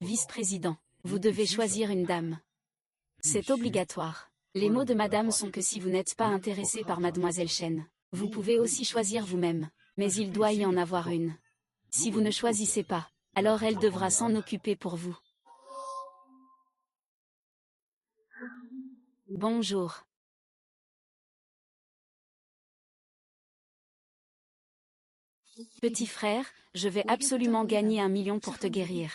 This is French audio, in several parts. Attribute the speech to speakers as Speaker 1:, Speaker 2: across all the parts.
Speaker 1: Vice-président, vous devez choisir une dame. C'est obligatoire. Les mots de madame sont que si vous n'êtes pas intéressé par mademoiselle Chen, vous pouvez aussi choisir vous-même, mais il doit y en avoir une. Si vous ne choisissez pas, alors elle devra s'en occuper pour vous. Bonjour. Petit frère, je vais absolument gagner 1 million pour te guérir.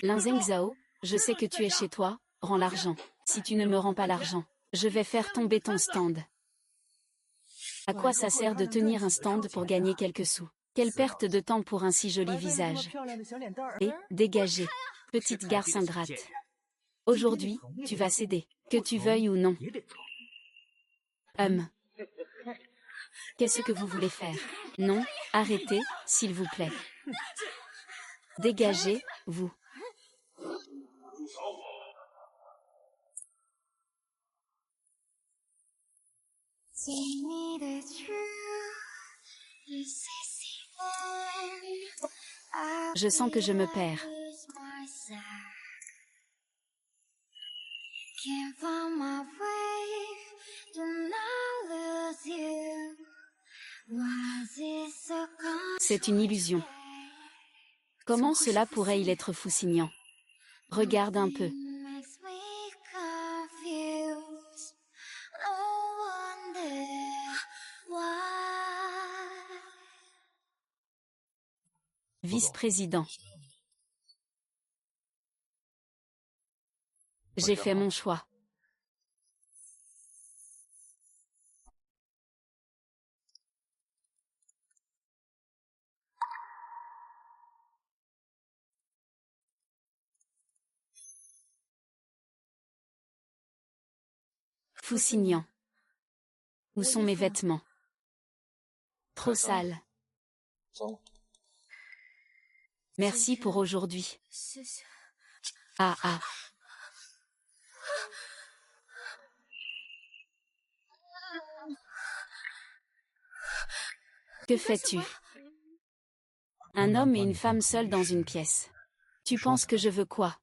Speaker 1: Lin Zhao, je sais que tu es chez toi, rends l'argent. Si tu ne me rends pas l'argent, je vais faire tomber ton stand. À quoi ça sert de tenir un stand pour gagner quelques sous? Quelle perte de temps pour un si joli visage. Et, dégagez. Petite garce ingrate. Aujourd'hui, tu vas céder, que tu veuilles ou non. Qu'est-ce que vous voulez faire? Non, arrêtez, s'il vous plaît. Dégagez, vous. Je sens que je me perds. C'est une illusion. Comment cela pourrait-il être Fousignan? Regarde un peu. Vice-président. J'ai fait mon choix. Fousignan. Où sont mes vêtements? Trop sales. Merci pour aujourd'hui. Ah. Que fais-tu? Un homme et une femme seuls dans une pièce. Tu penses que je veux quoi?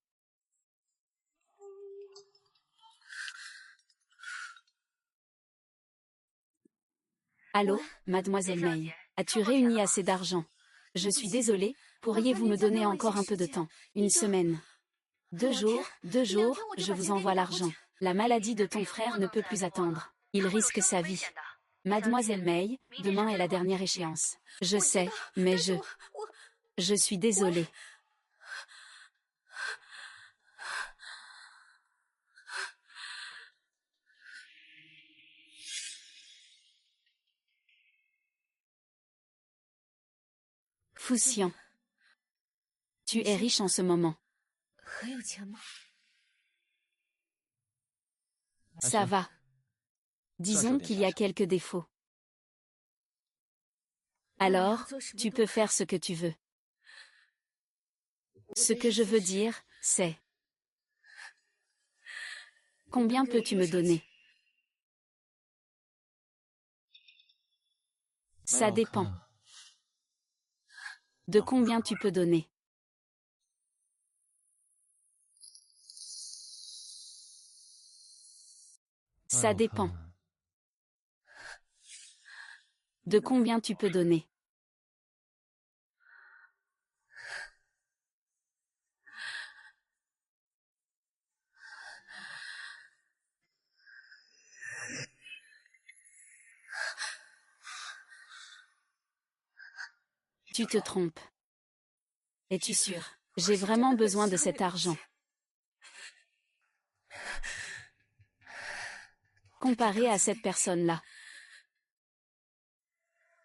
Speaker 1: Allô, mademoiselle Mei, as-tu réuni assez d'argent? Je suis désolée, pourriez-vous me donner encore un peu de temps? Une semaine. 2 jours, je vous envoie l'argent. La maladie de ton frère ne peut plus attendre. Il risque sa vie. Mademoiselle Mei, demain est la dernière échéance. Je sais, mais je suis désolée. Foussian. Tu es riche en ce moment. Ça va. Disons qu'il y a quelques défauts. Alors, tu peux faire ce que tu veux. Ce que je veux dire, c'est... Combien peux-tu me donner? Ça dépend. De combien tu peux donner? Ça dépend. De combien tu peux donner? Tu te trompes. Es-tu sûr? J'ai vraiment besoin de cet argent. Comparé à cette personne-là,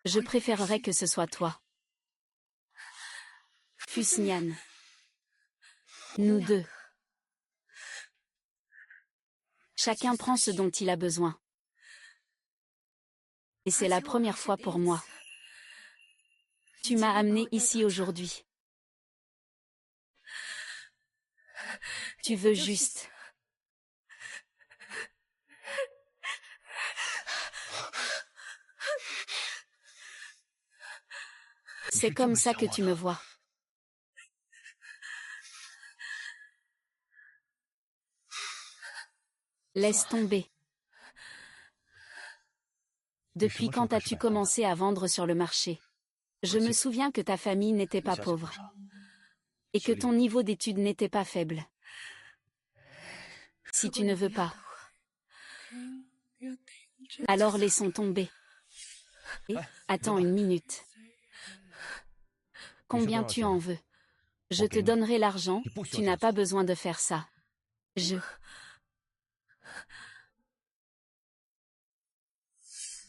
Speaker 1: je préférerais que ce soit toi. Fusnian. Nous deux. Chacun prend ce dont il a besoin. Et c'est la première fois pour moi. Tu m'as amené ici aujourd'hui. Tu veux juste... C'est comme ça que tu me vois. Laisse tomber. Depuis quand as-tu commencé à vendre sur le marché? Je me souviens que ta famille n'était pas pauvre. Et que ton niveau d'études n'était pas faible. Si tu ne veux pas, alors laissons tomber. Et, attends une minute. Combien tu en veux? Je te donnerai l'argent, tu n'as pas besoin de faire ça.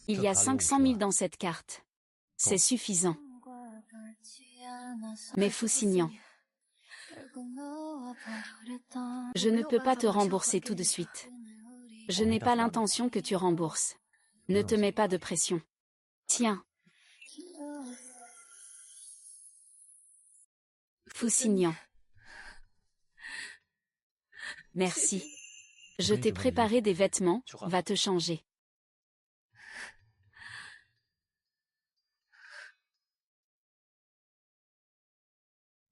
Speaker 1: Il y a 500 000 dans cette carte. C'est suffisant. Mais Foussinian, je ne peux pas te rembourser tout de suite. Je n'ai pas l'intention que tu rembourses. Ne te mets pas de pression. Tiens. Foussinian. Merci. Je t'ai préparé des vêtements, va te changer.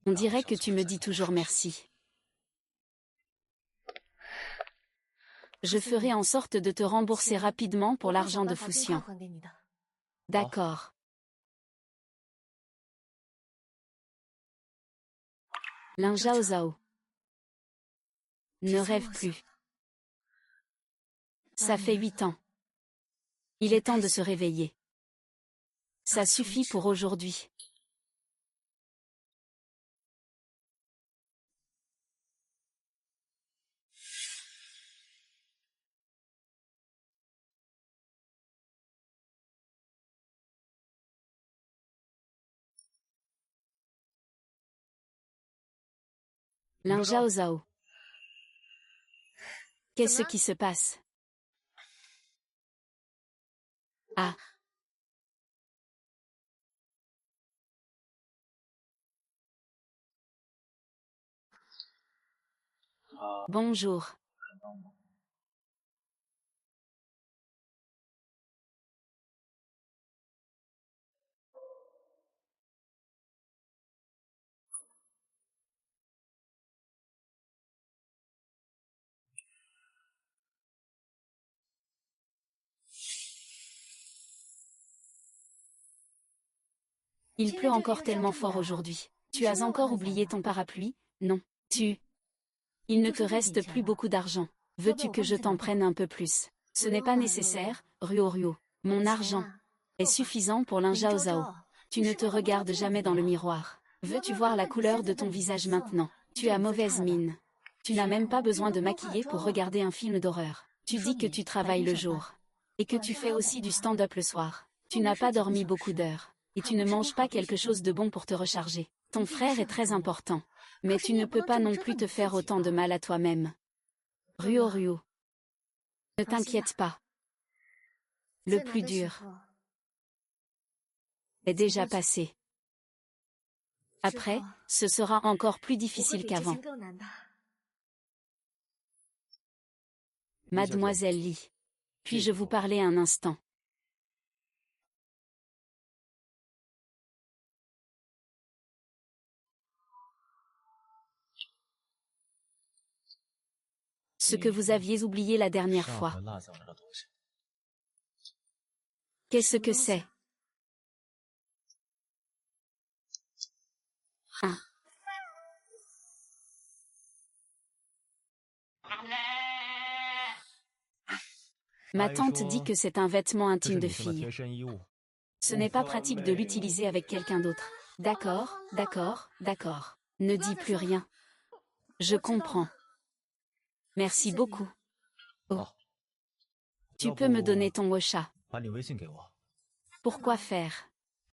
Speaker 1: On dirait que tu me dis toujours merci. Je ferai en sorte de te rembourser rapidement pour l'argent de Foussian. D'accord. Lin Zhao Zhao. Ne rêve plus. Ça fait 8 ans. Il est temps de se réveiller. Ça suffit pour aujourd'hui. Lin Zhao Zhao. Qu'est-ce qui se passe? Ah. Bonjour. Il pleut encore tellement fort aujourd'hui. Tu as encore oublié ton parapluie? Non. Il ne te reste plus beaucoup d'argent. Veux-tu que je t'en prenne un peu plus? Ce n'est pas nécessaire, Ruo. Mon argent est suffisant pour Lin Zhao Zhao. Tu ne te regardes jamais dans le miroir. Veux-tu voir la couleur de ton visage maintenant? Tu as mauvaise mine. Tu n'as même pas besoin de maquiller pour regarder un film d'horreur. Tu dis que tu travailles le jour. Et que tu fais aussi du stand-up le soir. Tu n'as pas dormi beaucoup d'heures. Et tu ne manges pas quelque chose de bon pour te recharger. Ton frère est très important. Mais tu ne peux pas non plus te faire autant de mal à toi-même. Ruo. Ne t'inquiète pas. Le plus dur est déjà passé. Après, ce sera encore plus difficile qu'avant. Mademoiselle Li. Puis-je vous parler un instant? Ce que vous aviez oublié la dernière fois. Qu'est-ce que c'est? Ah. Ma tante dit que c'est un vêtement intime de fille. Ce n'est pas pratique de l'utiliser avec quelqu'un d'autre. D'accord. Ne dis plus rien. Je comprends. Merci beaucoup. Oh. Tu peux me donner ton WeChat. Pourquoi faire?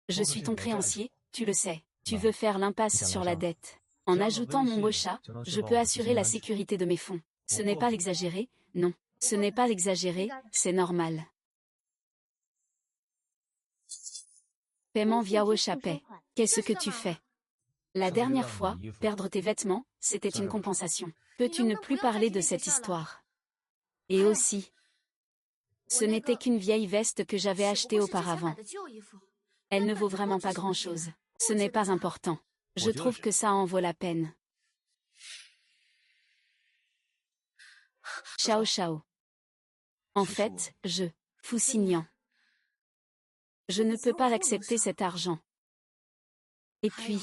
Speaker 1: Je suis ton créancier, tu le sais. Tu veux faire l'impasse sur la dette. En ajoutant mon WeChat, je peux assurer la sécurité de mes fonds. Ce n'est pas exagéré, non. Ce n'est pas exagéré, c'est normal. Paiement via WeChat Pay. Qu'est-ce que tu fais? La dernière fois, perdre tes vêtements, c'était une compensation. Peux-tu ne plus parler de cette histoire? Et aussi, ce n'était qu'une vieille veste que j'avais achetée auparavant. Elle ne vaut vraiment pas grand-chose. Ce n'est pas important. Je trouve que ça en vaut la peine. Chao Chao. En fait, Fusignan. Je ne peux pas accepter cet argent. Et puis,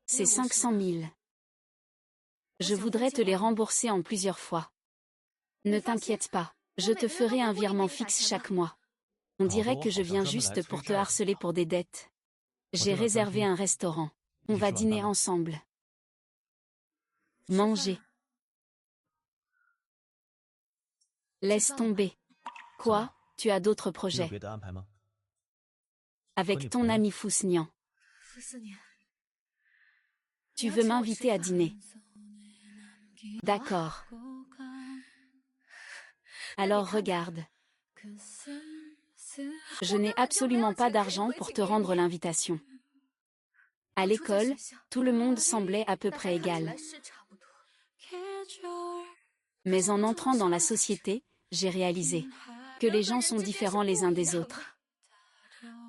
Speaker 1: c'est 500 000. Je voudrais te les rembourser en plusieurs fois. Ne t'inquiète pas, je te ferai un virement fixe chaque mois. On dirait que je viens juste pour te harceler pour des dettes. J'ai réservé un restaurant. On va dîner ensemble. Manger. Laisse tomber. Quoi, tu as d'autres projets? Avec ton ami Fusignan. Tu veux m'inviter à dîner? D'accord. Alors regarde. Je n'ai absolument pas d'argent pour te rendre l'invitation. À l'école, tout le monde semblait à peu près égal. Mais en entrant dans la société, j'ai réalisé que les gens sont différents les uns des autres.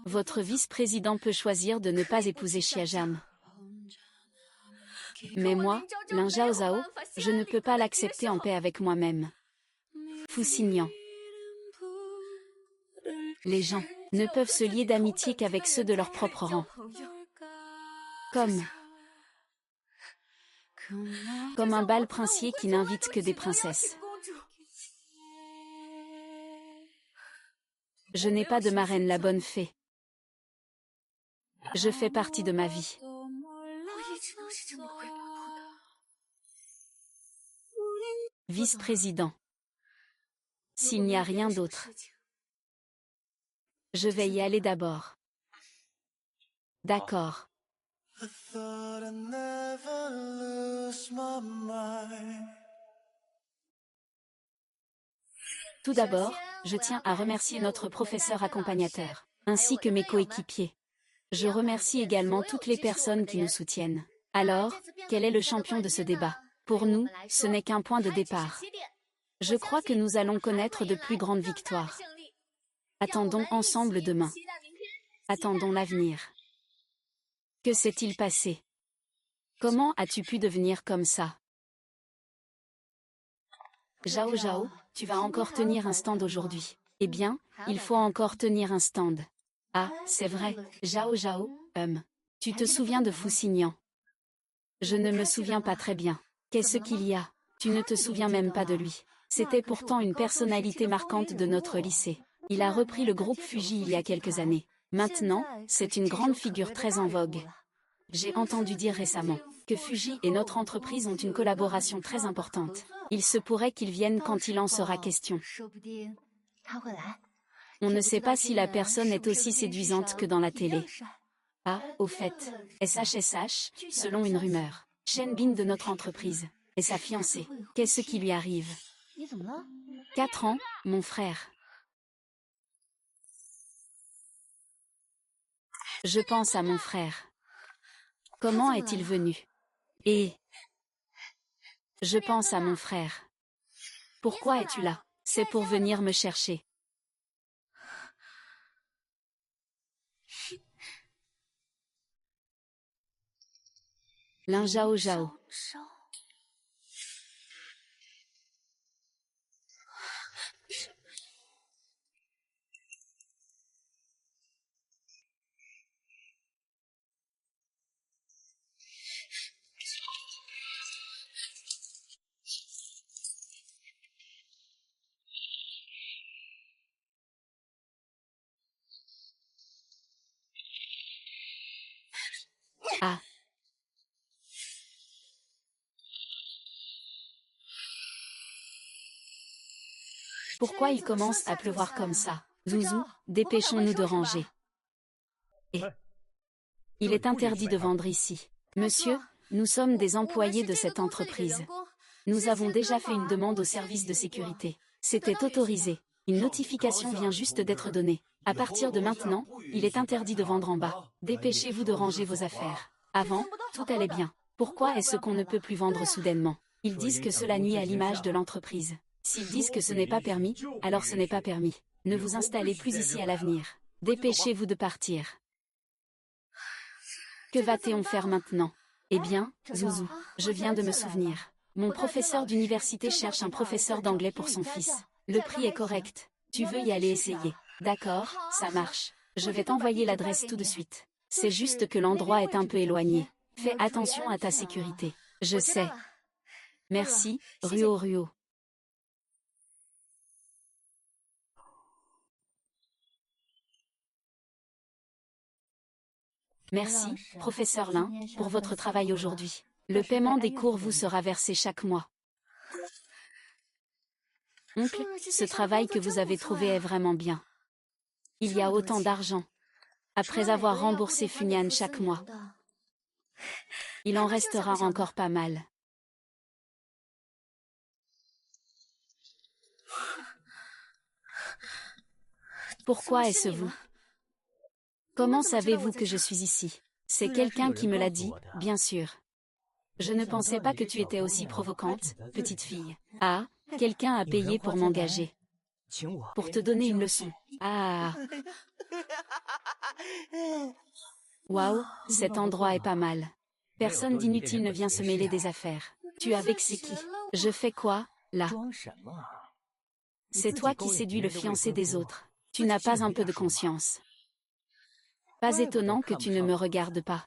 Speaker 1: Votre vice-président peut choisir de ne pas épouser Xiaojun. Mais moi, Lin Zhaozhao, je ne peux pas l'accepter en paix avec moi-même. Fusignan. Les gens ne peuvent se lier d'amitié qu'avec ceux de leur propre rang. Comme un bal princier qui n'invite que des princesses. Je n'ai pas de marraine la bonne fée. Je fais partie de ma vie. Vice-président. S'il n'y a rien d'autre. Je vais y aller d'abord. D'accord. Tout d'abord, je tiens à remercier notre professeur accompagnateur, ainsi que mes coéquipiers. Je remercie également toutes les personnes qui nous soutiennent. Alors, quel est le champion de ce débat? Pour nous, ce n'est qu'un point de départ. Je crois que nous allons connaître de plus grandes victoires. Attendons ensemble demain. Attendons l'avenir. Que s'est-il passé? Comment as-tu pu devenir comme ça? Zhao Zhao, tu vas encore tenir un stand aujourd'hui. Eh bien, il faut encore tenir un stand. Ah, c'est vrai, Zhao Zhao, tu te souviens de Fusignan? Je ne me souviens pas très bien. Qu'est-ce qu'il y a? Tu ne te souviens même pas de lui. C'était pourtant une personnalité marquante de notre lycée. Il a repris le groupe Fuji il y a quelques années. Maintenant, c'est une grande figure très en vogue. J'ai entendu dire récemment que Fuji et notre entreprise ont une collaboration très importante. Il se pourrait qu'il vienne quand il en sera question. On ne sait pas si la personne est aussi séduisante que dans la télé. Ah, au fait, SHSH, selon une rumeur, Shen Bin de notre entreprise, et sa fiancée. Qu'est-ce qui lui arrive? 4 ans, mon frère. Je pense à mon frère. Comment est-il venu? Et je pense à mon frère. Pourquoi es-tu là? C'est pour venir me chercher. Lin Zhao Zhao. Ah. Pourquoi il commence à pleuvoir comme ça? Zouzou, dépêchons-nous de ranger. Et il est interdit de vendre ici. Monsieur, nous sommes des employés de cette entreprise. Nous avons déjà fait une demande au service de sécurité. C'était autorisé. Une notification vient juste d'être donnée. À partir de maintenant, il est interdit de vendre en bas. Dépêchez-vous de ranger vos affaires. Avant, tout allait bien. Pourquoi est-ce qu'on ne peut plus vendre soudainement? Ils disent que cela nuit à l'image de l'entreprise. S'ils disent que ce n'est pas permis, alors ce n'est pas permis. Ne vous installez plus ici à l'avenir. Dépêchez-vous de partir. Que va-t-on faire maintenant? Eh bien, Zouzou, je viens de me souvenir. Mon professeur d'université cherche un professeur d'anglais pour son fils. Le prix est correct. Tu veux y aller essayer? D'accord, ça marche. Je vais t'envoyer l'adresse tout de suite. C'est juste que l'endroit est un peu éloigné. Fais attention à ta sécurité. Je sais. Merci, Ruo. Merci, professeur Lin, pour votre travail aujourd'hui. Le paiement des cours vous sera versé chaque mois. Oncle, ce travail que vous avez trouvé est vraiment bien. Il y a autant d'argent. Après avoir remboursé Funyan chaque mois, il en restera encore pas mal. Pourquoi est-ce vous? Comment savez-vous que je suis ici? C'est quelqu'un qui me l'a dit, bien sûr. Je ne pensais pas que tu étais aussi provocante, petite fille. Ah, quelqu'un a payé pour m'engager. Pour te donner une leçon. Ah. Waouh, cet endroit est pas mal. Personne d'inutile ne vient se mêler des affaires. Tu as vexé qui? Je fais quoi, là? C'est toi qui séduis le fiancé des autres. Tu n'as pas un peu de conscience. Pas étonnant que tu ne me regardes pas.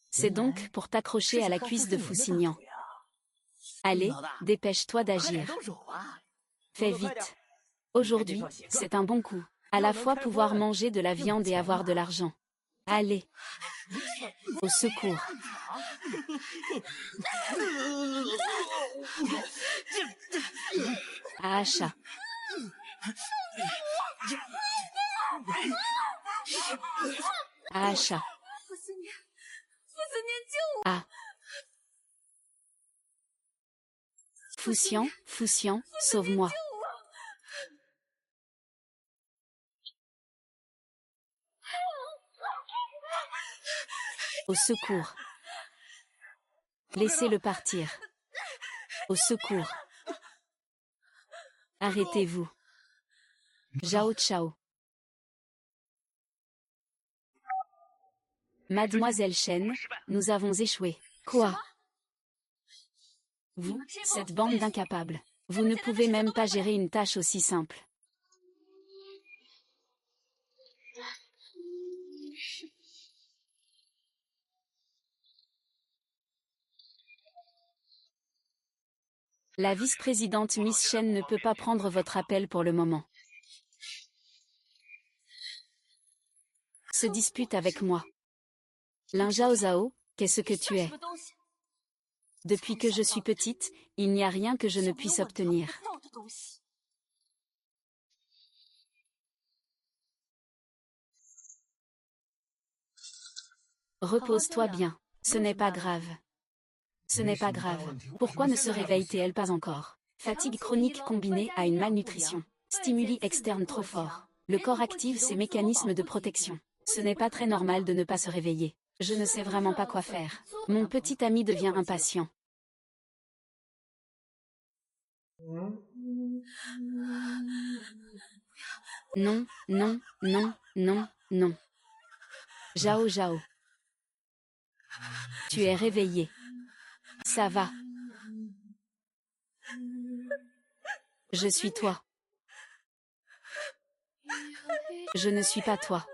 Speaker 1: C'est donc pour t'accrocher à la cuisse de Foussignan. Allez, dépêche-toi d'agir. Fais vite. Aujourd'hui, c'est un bon coup. À la fois pouvoir manger de la viande et avoir de l'argent. Allez. Au secours. Acha. Acha. Ah. Foussian, sauve-moi. Au secours. Laissez-le partir. Au secours. Arrêtez-vous. Zhao Chao. Mademoiselle Chen, nous avons échoué. Quoi? Vous, cette bande d'incapables. Vous ne pouvez même pas gérer une tâche aussi simple. La vice-présidente Miss Chen ne peut pas prendre votre appel pour le moment. Se dispute avec moi. Lin Zhao Zhao, qu'est-ce que tu es? Depuis que je suis petite, il n'y a rien que je ne puisse obtenir. Repose-toi bien. Ce n'est pas grave. Ce n'est pas grave. Pourquoi ne se réveille-t-elle pas encore? Fatigue chronique combinée à une malnutrition. Stimuli externes trop forts. Le corps active ses mécanismes de protection. Ce n'est pas très normal de ne pas se réveiller. Je ne sais vraiment pas quoi faire. Mon petit ami devient impatient. Non, non, non, non, non. Zhao Zhao. Tu es réveillé. Ça va. Je suis toi. Je ne suis pas toi.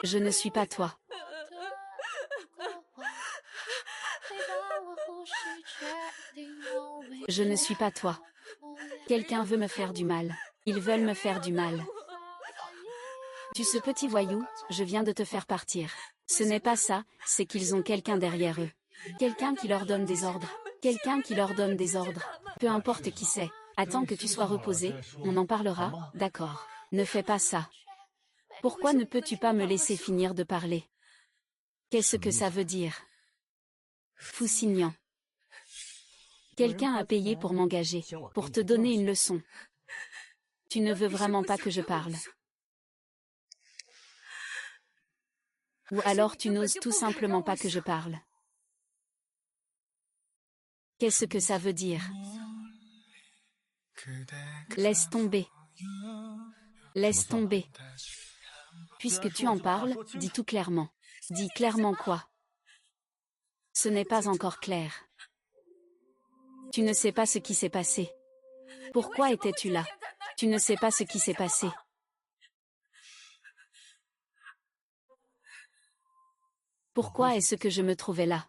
Speaker 1: Je ne suis pas toi. Je ne suis pas toi. Quelqu'un veut me faire du mal. Ils veulent me faire du mal. Tu ce petit voyou, je viens de te faire partir. Ce n'est pas ça, c'est qu'ils ont quelqu'un derrière eux. Quelqu'un qui leur donne des ordres. Quelqu'un qui leur donne des ordres. Peu importe qui c'est. Attends que tu sois reposé, on en parlera, d'accord. Ne fais pas ça. Pourquoi ne peux-tu pas me laisser finir de parler? Qu'est-ce que ça veut dire? Foussignan. Quelqu'un a payé pour m'engager, pour te donner une leçon. Tu ne veux vraiment pas que je parle. Ou alors tu n'oses tout simplement pas que je parle. Qu'est-ce que ça veut dire? Laisse tomber. Laisse tomber. Puisque tu en parles, dis tout clairement. Dis clairement quoi? Ce n'est pas encore clair. Tu ne sais pas ce qui s'est passé. Pourquoi étais-tu là? Tu ne sais pas ce qui s'est passé. Pourquoi est-ce que je me trouvais là?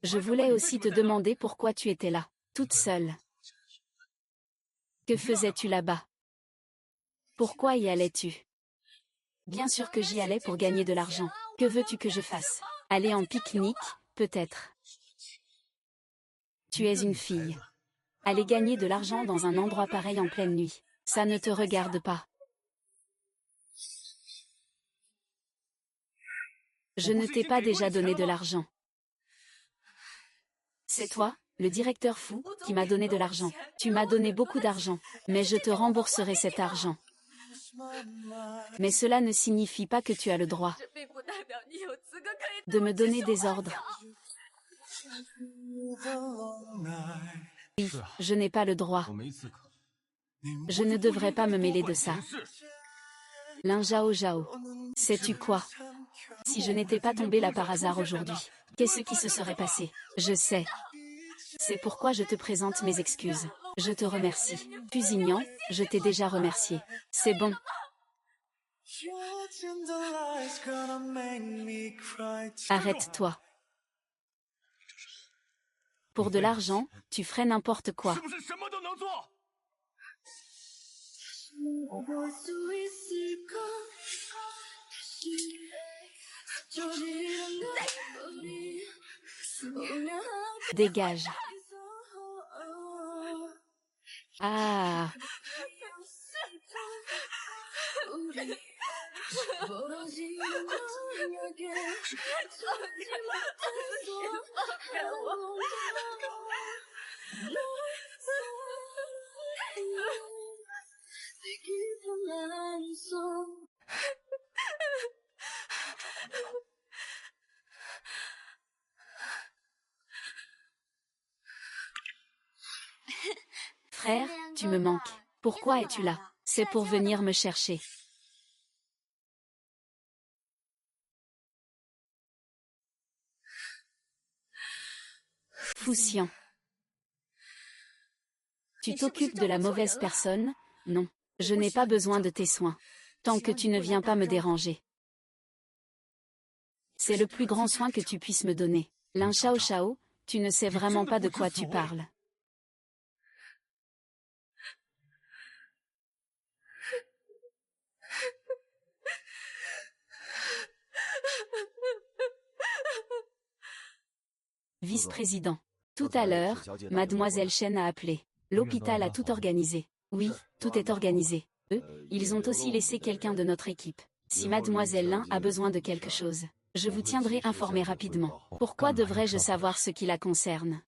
Speaker 1: Je voulais aussi te demander pourquoi tu étais là, toute seule. Que faisais-tu là-bas? Pourquoi y allais-tu? Bien sûr que j'y allais pour gagner de l'argent. Que veux-tu que je fasse? Aller en pique-nique, peut-être. Tu es une fille. Aller gagner de l'argent dans un endroit pareil en pleine nuit, ça ne te regarde pas. Je ne t'ai pas déjà donné de l'argent. C'est toi, le directeur fou, qui m'a donné de l'argent. Tu m'as donné beaucoup d'argent, mais je te rembourserai cet argent. Mais cela ne signifie pas que tu as le droit de me donner des ordres. Oui, je n'ai pas le droit. Je ne devrais pas me mêler de ça. Lin Zhao Zhao. Sais-tu quoi? Si je n'étais pas tombée là par hasard aujourd'hui, qu'est-ce qui se serait passé? Je sais. C'est pourquoi je te présente mes excuses. Je te remercie. Pusignan, je t'ai déjà remercié. C'est bon. Arrête-toi. Pour de l'argent, tu ferais n'importe quoi. Dégage. Ah. Frère, tu me manques. Pourquoi es-tu là? C'est pour venir me chercher. Foussian. Tu t'occupes de la mauvaise personne? Non. Je n'ai pas besoin de tes soins. Tant que tu ne viens pas me déranger. C'est le plus grand soin que tu puisses me donner. Lin Zhao Zhao, tu ne sais vraiment pas de quoi tu parles. Vice-président. Tout à l'heure, Mademoiselle Chen a appelé. L'hôpital a tout organisé. Oui, tout est organisé. Eux, ils ont aussi laissé quelqu'un de notre équipe. Si Mademoiselle Lin a besoin de quelque chose, je vous tiendrai informé rapidement. Pourquoi devrais-je savoir ce qui la concerne?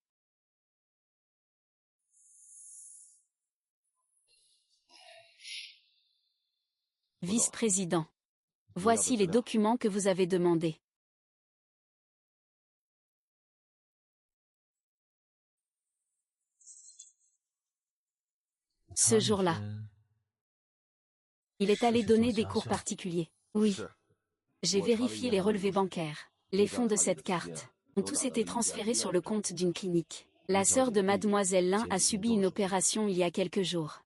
Speaker 1: Vice-président. Voici les documents que vous avez demandés. Ce jour-là, il est allé donner des cours particuliers. Oui. J'ai vérifié les relevés bancaires. Les fonds de cette carte ont tous été transférés sur le compte d'une clinique. La sœur de Mademoiselle Lin a subi une opération il y a quelques jours.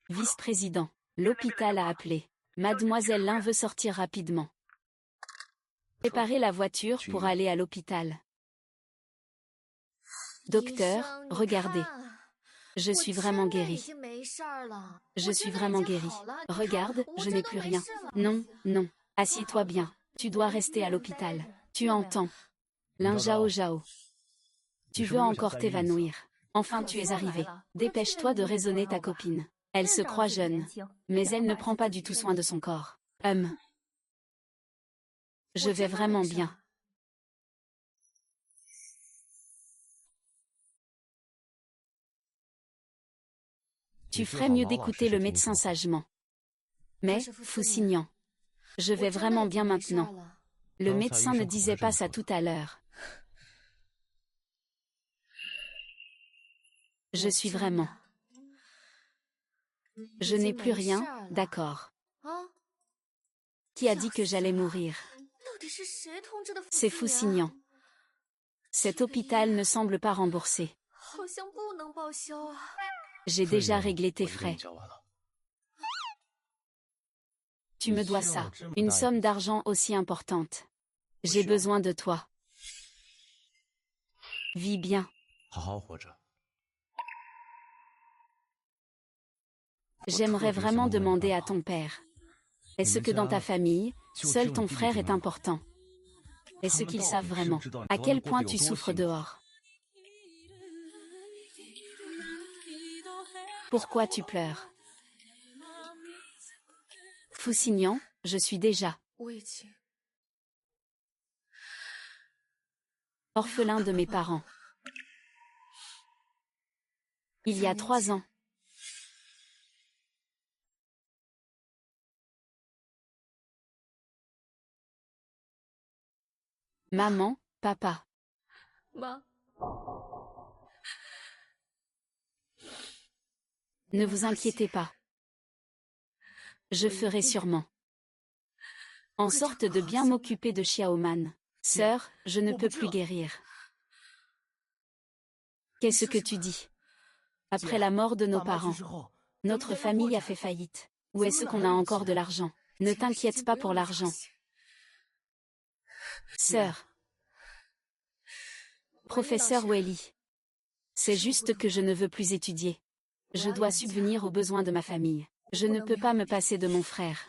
Speaker 1: Vice-président. L'hôpital a appelé. Mademoiselle Lin veut sortir rapidement. Préparez la voiture pour aller à l'hôpital. Docteur, regardez. Je suis vraiment guérie. Je suis vraiment guérie. Regarde, je n'ai plus rien. Non, non. Assieds-toi bien. Tu dois rester à l'hôpital. Tu entends? Lin Zhao Zhao. Tu veux encore t'évanouir. Enfin tu es arrivé. Dépêche-toi de raisonner ta copine. Elle se croit jeune. Mais elle ne prend pas du tout soin de son corps. Je vais vraiment bien. Tu ferais mieux d'écouter le médecin sagement. Mais, Fousignan, je vais vraiment bien maintenant. Le médecin ne disait pas ça tout à l'heure. Je suis vraiment. Je n'ai plus rien, d'accord. Qui a dit que j'allais mourir? C'est Fousignan. Cet hôpital ne semble pas remboursé. J'ai déjà réglé tes frais. Tu me dois ça, une somme d'argent aussi importante. J'ai besoin de toi. Vis bien. J'aimerais vraiment demander à ton père. Est-ce que dans ta famille, seul ton frère est important? Est-ce qu'ils savent vraiment à quel point tu souffres dehors? Pourquoi tu pleures? Fousignan, je suis déjà orphelin de mes parents. Il y a 3 ans. Maman, papa. Ne vous inquiétez pas. Je ferai sûrement en sorte de bien m'occuper de Xiaoman. Sœur, je ne peux plus guérir. Qu'est-ce que tu dis? Après la mort de nos parents, notre famille a fait faillite. Où est-ce qu'on a encore de l'argent? Ne t'inquiète pas pour l'argent. Sœur. Professeur Welly. C'est juste que je ne veux plus étudier. Je dois subvenir aux besoins de ma famille. Je ne peux pas me passer de mon frère.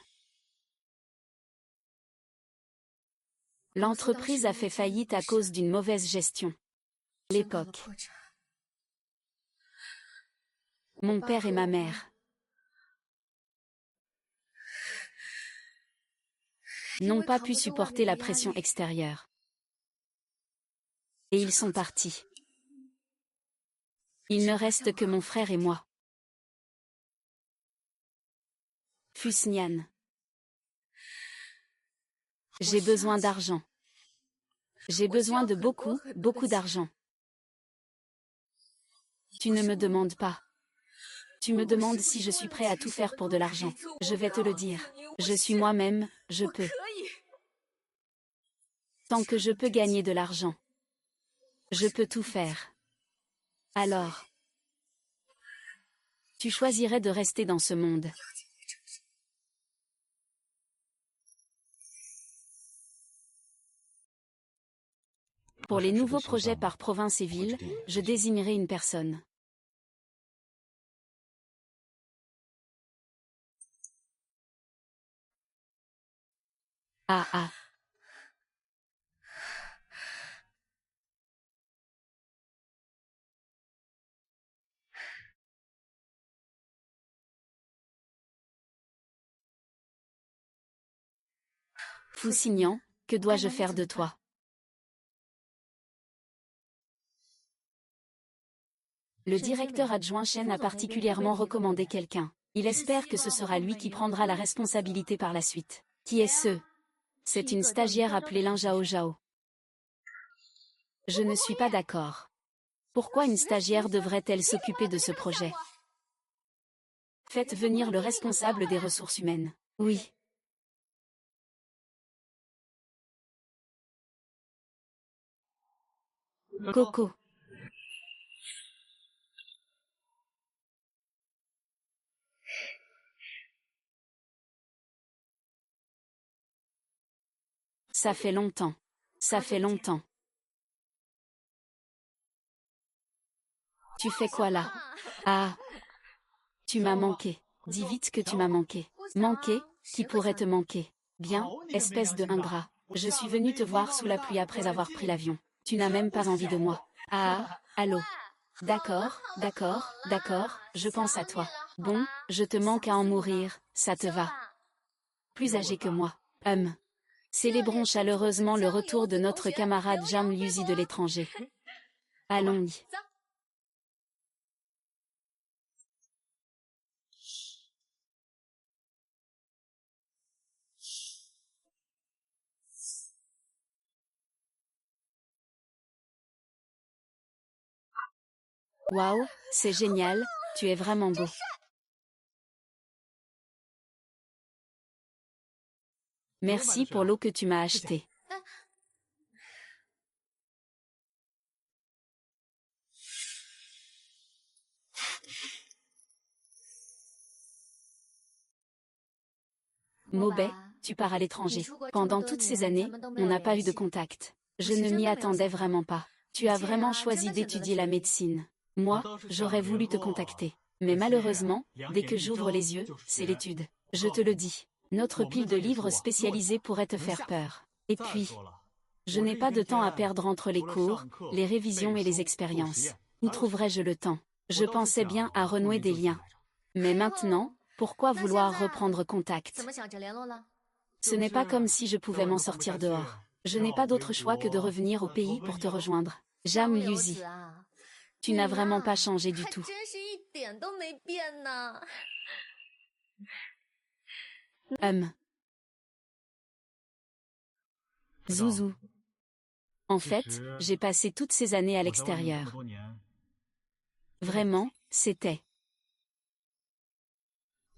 Speaker 1: L'entreprise a fait faillite à cause d'une mauvaise gestion. L'époque. Mon père et ma mère n'ont pas pu supporter la pression extérieure. Et ils sont partis. Il ne reste que mon frère et moi. Fusnian. J'ai besoin d'argent. J'ai besoin de beaucoup, beaucoup d'argent. Tu ne me demandes pas. Tu me demandes si je suis prêt à tout faire pour de l'argent. Je vais te le dire. Je suis moi-même, je peux. Tant que je peux gagner de l'argent, je peux tout faire. Alors, tu choisirais de rester dans ce monde. Pour les nouveaux projets par province et ville, je désignerai une personne. Ah ah. Fousignan, que dois-je faire de toi? Le directeur adjoint Chen a particulièrement recommandé quelqu'un. Il espère que ce sera lui qui prendra la responsabilité par la suite. Qui est ce? C'est une stagiaire appelée Lin Zhao Zhao. Je ne suis pas d'accord. Pourquoi une stagiaire devrait-elle s'occuper de ce projet? Faites venir le responsable des ressources humaines. Oui. Coco. Ça fait longtemps. Ça fait longtemps. Tu fais quoi là? Ah. Tu m'as manqué. Dis vite que tu m'as manqué. Manqué? Qui pourrait te manquer? Bien, espèce de ingrat. Je suis venu te voir sous la pluie après avoir pris l'avion. Tu n'as même pas envie de moi. Ah, allô? D'accord, d'accord, d'accord, je pense à toi. Bon, je te manque à en mourir, ça te va. Plus âgé que moi. Célébrons chaleureusement le retour de notre camarade Jam Liuzi de l'étranger. Allons-y. Waouh, c'est génial, tu es vraiment beau. Merci pour l'eau que tu m'as achetée. Maubais, tu pars à l'étranger. Pendant toutes ces années, on n'a pas eu de contact. Je ne m'y attendais vraiment pas. Tu as vraiment choisi d'étudier la médecine. Moi, j'aurais voulu te contacter. Mais malheureusement, dès que j'ouvre les yeux, c'est l'étude. Je te le dis. Notre pile de livres spécialisés pourrait te faire peur. Et puis, je n'ai pas de temps à perdre entre les cours, les révisions et les expériences. Où trouverais-je le temps? Je pensais bien à renouer des liens. Mais maintenant, pourquoi vouloir reprendre contact? Ce n'est pas comme si je pouvais m'en sortir dehors. Je n'ai pas d'autre choix que de revenir au pays pour te rejoindre. Jam Yuzi. Tu n'as vraiment pas changé du tout. Zouzou. En fait, j'ai passé toutes ces années à l'extérieur. Vraiment, c'était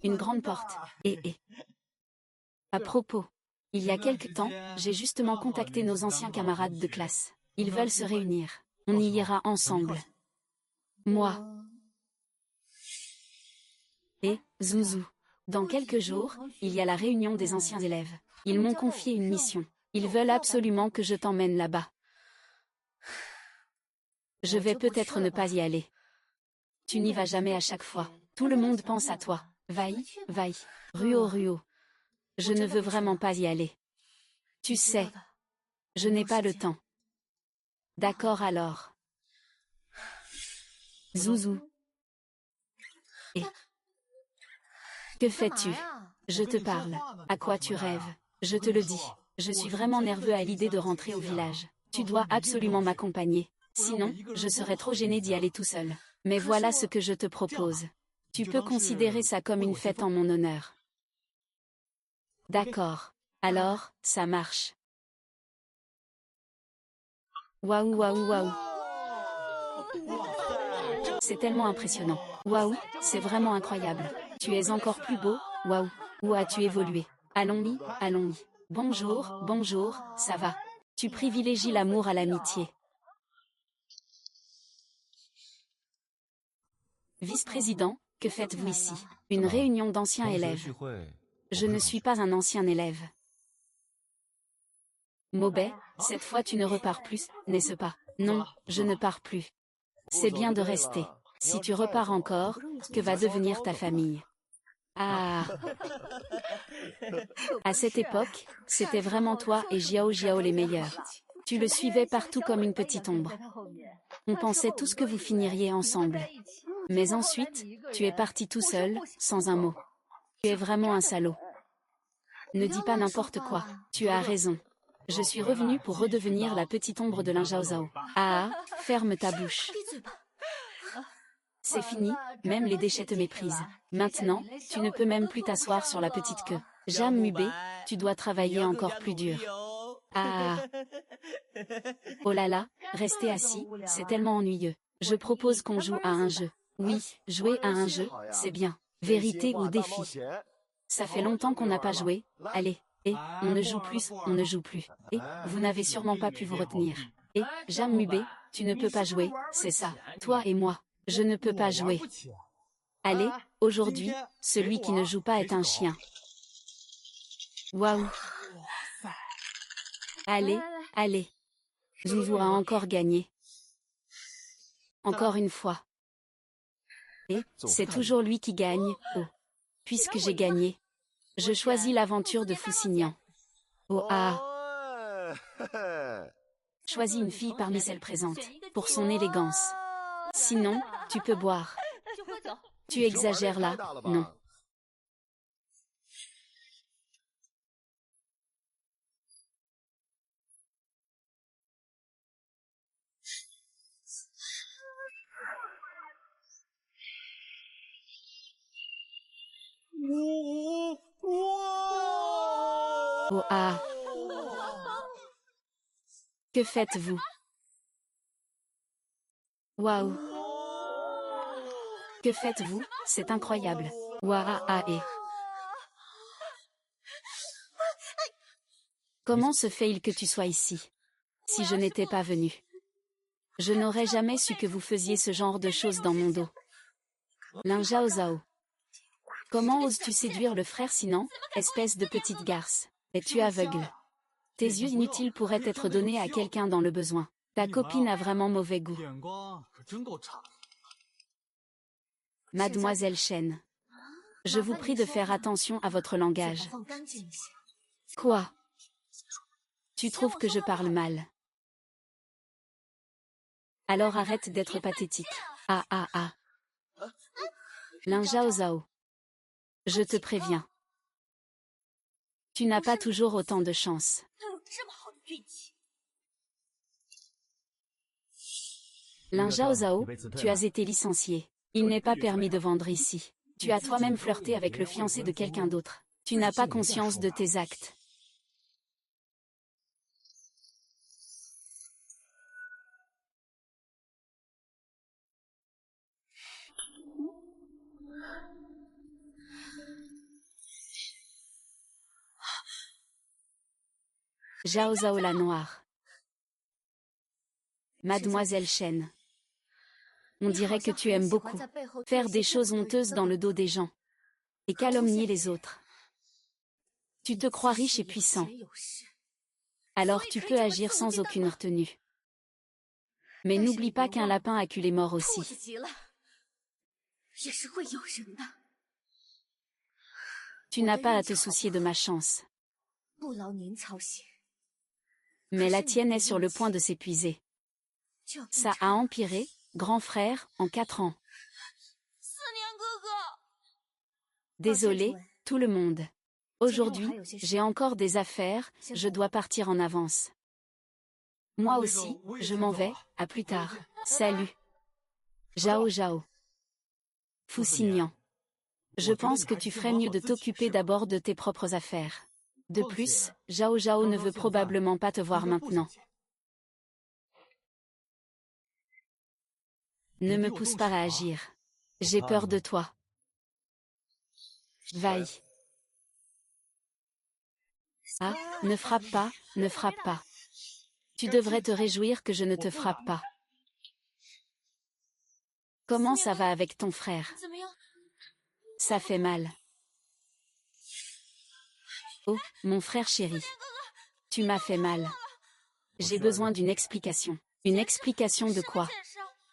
Speaker 1: une grande porte. Et à propos, il y a quelque temps, j'ai justement contacté nos anciens camarades de classe. Ils veulent se réunir. On y ira ensemble. Moi et Zouzou. Dans quelques jours, il y a la réunion des anciens élèves. Ils m'ont confié une mission. Ils veulent absolument que je t'emmène là-bas. Je vais peut-être ne pas y aller. Tu n'y vas jamais à chaque fois. Tout le monde pense à toi. Vaille, vaille. Ruo. Je ne veux vraiment pas y aller. Tu sais, je n'ai pas le temps. D'accord alors. Zouzou. Et que fais-tu? Je te parle. À quoi tu rêves? Je te le dis. Je suis vraiment nerveux à l'idée de rentrer au village. Tu dois absolument m'accompagner. Sinon, je serais trop gêné d'y aller tout seul. Mais voilà ce que je te propose. Tu peux considérer ça comme une fête en mon honneur. D'accord. Alors, ça marche. Waouh. C'est tellement impressionnant. Waouh, c'est vraiment incroyable. Tu es encore plus beau, waouh. Où as-tu évolué? Allons-y. Bonjour, ça va. Tu privilégies l'amour à l'amitié. Vice-président, que faites-vous ici? Une réunion d'anciens élèves. Je ne suis pas un ancien élève. Maubais, cette fois tu ne repars plus, n'est-ce pas? Non, je ne pars plus. C'est bien de rester. Si tu repars encore, que va devenir ta famille? Ah. À cette époque, c'était vraiment toi et Jiao les meilleurs. Tu le suivais partout comme une petite ombre. On pensait tous que vous finiriez ensemble. Mais ensuite, tu es parti tout seul, sans un mot. Tu es vraiment un salaud. Ne dis pas n'importe quoi, tu as raison. Je suis revenu pour redevenir la petite ombre de Lin Zhao. Ah, ferme ta bouche. C'est fini, même les déchets te méprisent. Maintenant, tu ne peux même plus t'asseoir sur la petite queue. Jam Mubé, tu dois travailler encore plus dur. Ah. Oh là là, rester assis, c'est tellement ennuyeux. Je propose qu'on joue à un jeu. Oui, jouer à un jeu, c'est bien. Vérité ou défi? Ça fait longtemps qu'on n'a pas joué. Allez, et on ne joue plus. Et vous n'avez sûrement pas pu vous retenir. Et Jam Mubé, tu ne peux pas jouer, c'est ça. Toi et moi, je ne peux pas jouer. Allez, aujourd'hui, celui qui ne joue pas est un chien. Waouh. Allez. Zouzou a encore gagné. Encore une fois. Et c'est toujours lui qui gagne. Oh. Puisque j'ai gagné, je choisis l'aventure de Foussignan. Oh ah. Choisis une fille parmi celles présentes, pour son élégance. Sinon, tu peux boire. Tu exagères là, non. Oh ah. Que faites-vous? Waouh. Que faites-vous? C'est incroyable. Waaae. Comment se fait-il que tu sois ici? Si je n'étais pas venu, je n'aurais jamais su que vous faisiez ce genre de choses dans mon dos. Lin Zhao Zhao. Comment oses-tu séduire le frère sinon, espèce de petite garce? Es-tu aveugle? Tes yeux inutiles pourraient être donnés à quelqu'un dans le besoin. Ta copine a vraiment mauvais goût. Mademoiselle Chen. Je vous prie de faire attention à votre langage. Quoi? Tu trouves que je parle mal? Alors arrête d'être pathétique. Ah ah ah. Lin Zhao Zhao. Je te préviens. Tu n'as pas toujours autant de chance. Lin Zhao Zhao, tu as été licencié. Il n'est pas permis de vendre ici. Tu as toi-même flirté avec le fiancé de quelqu'un d'autre. Tu n'as pas conscience de tes actes. Zhao Zhao la noire. Mademoiselle Chen. On dirait que tu aimes beaucoup faire des choses honteuses dans le dos des gens et calomnier les autres. Tu te crois riche et puissant. Alors tu peux agir sans aucune retenue. Mais n'oublie pas qu'un lapin a culé mort aussi. Tu n'as pas à te soucier de ma chance. Mais la tienne est sur le point de s'épuiser. Ça a empiré, grand frère, en 4 ans. Désolé, tout le monde. Aujourd'hui, j'ai encore des affaires, je dois partir en avance. Moi aussi, je m'en vais, à plus tard. Salut. Zhao Zhao. Foussignan. Je pense que tu ferais mieux de t'occuper d'abord de tes propres affaires. De plus, Zhao Zhao ne veut probablement pas te voir maintenant. Ne me pousse pas à agir. J'ai peur de toi. Vaille. Ah, ne frappe pas, ne frappe pas. Tu devrais te réjouir que je ne te frappe pas. Comment ça va avec ton frère? Ça fait mal. Oh, mon frère chéri. Tu m'as fait mal. J'ai besoin d'une explication. Une explication de quoi?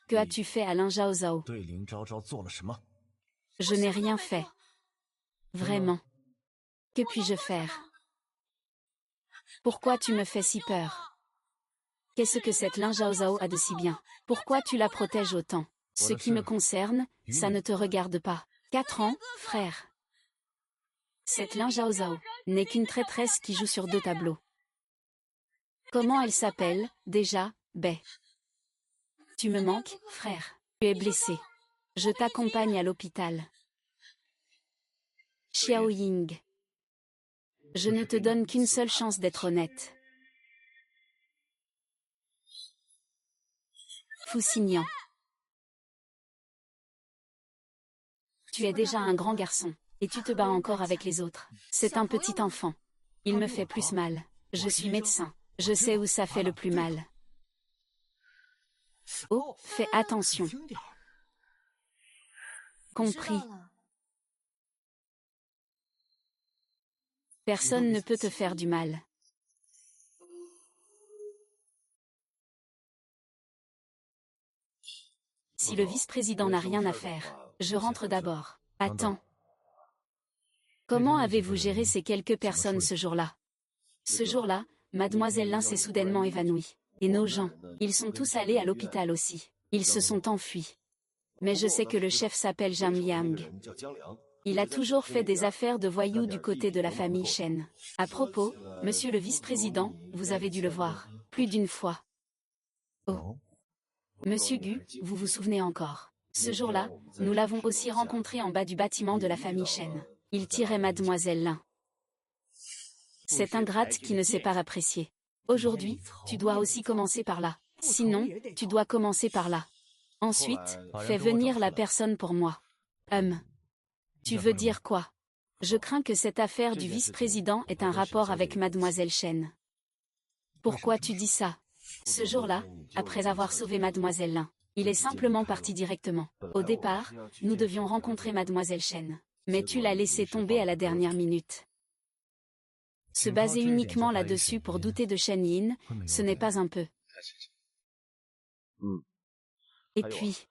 Speaker 1: Que as-tu fait à Lin Zhao Zhao? Je n'ai rien fait. Vraiment. Que puis-je faire? Pourquoi tu me fais si peur? Qu'est-ce que cette Lin Zhao Zhao a de si bien? Pourquoi tu la protèges autant? Ce qui me concerne, ça ne te regarde pas. 4 ans, frère. Cette Lin Zhao Zhao n'est qu'une traîtresse qui joue sur 2 tableaux. Comment elle s'appelle, déjà, Bai? Tu me manques, frère. Tu es blessé. Je t'accompagne à l'hôpital. Xiao Ying. Je ne te donne qu'une seule chance d'être honnête. Foussignan. Tu es déjà un grand garçon, et tu te bats encore avec les autres. C'est un petit enfant. Il me fait plus mal. Je suis médecin. Je sais où ça fait le plus mal. Oh, fais attention. Compris. Personne ne peut te faire du mal. Si le vice-président n'a rien à faire, je rentre d'abord. Attends. Comment avez-vous géré ces quelques personnes ce jour-là? Ce jour-là, Mademoiselle Lin s'est soudainement évanouie. Et nos gens, ils sont tous allés à l'hôpital aussi. Ils se sont enfuis. Mais je sais que le chef s'appelle Zhang Liang. Il a toujours fait des affaires de voyous du côté de la famille Chen. À propos, monsieur le vice-président, vous avez dû le voir. Plus d'une fois. Oh. Monsieur Gu, vous vous souvenez encore. Ce jour-là, nous l'avons aussi rencontré en bas du bâtiment de la famille Chen. Il tirait Mademoiselle Lin. Cette ingrate qui ne sait pas apprécier. Aujourd'hui, tu dois aussi commencer par là. Sinon, tu dois commencer par là. Ensuite, fais venir la personne pour moi. Tu veux dire quoi? Je crains que cette affaire du vice-président ait un rapport avec mademoiselle Chen. Pourquoi tu dis ça? Ce jour-là, après avoir sauvé mademoiselle Lin, il est simplement parti directement. Au départ, nous devions rencontrer mademoiselle Chen. Mais tu l'as laissé tomber à la dernière minute. Se baser uniquement là-dessus pour douter de Shen Yin, ce n'est pas un peu. Et puis,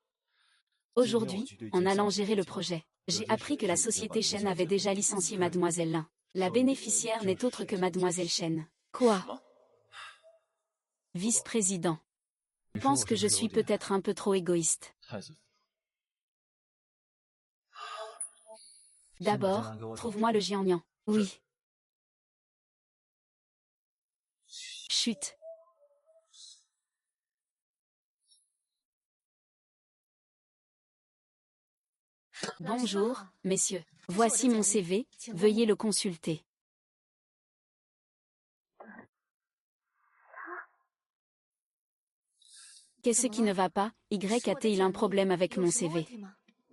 Speaker 1: aujourd'hui, en allant gérer le projet, j'ai appris que la société Shen avait déjà licencié mademoiselle Lin. La bénéficiaire n'est autre que mademoiselle Shen. Quoi? Vice-président. Je pense que je suis peut-être un peu trop égoïste. D'abord, trouve-moi le Jiangnian. Oui. Chut. Bonjour, messieurs. Voici mon CV, veuillez le consulter. Qu'est-ce qui ne va pas? A-t-il un problème avec mon CV?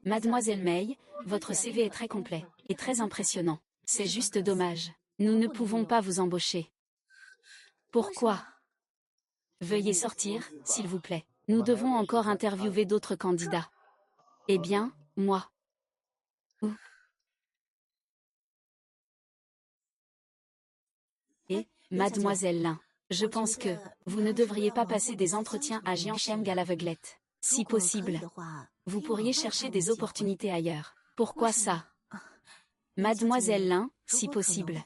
Speaker 1: Mademoiselle Mei, votre CV est très complet et très impressionnant. C'est juste dommage. Nous ne pouvons pas vous embaucher. Pourquoi? Veuillez sortir, s'il vous plaît. Nous devons encore interviewer d'autres candidats. Eh bien, moi. Et, mademoiselle Lin, je pense que vous ne devriez pas passer des entretiens à Jiangsheng à l'aveuglette. Si possible, vous pourriez chercher des opportunités ailleurs. Pourquoi ça? Mademoiselle Lin, si possible.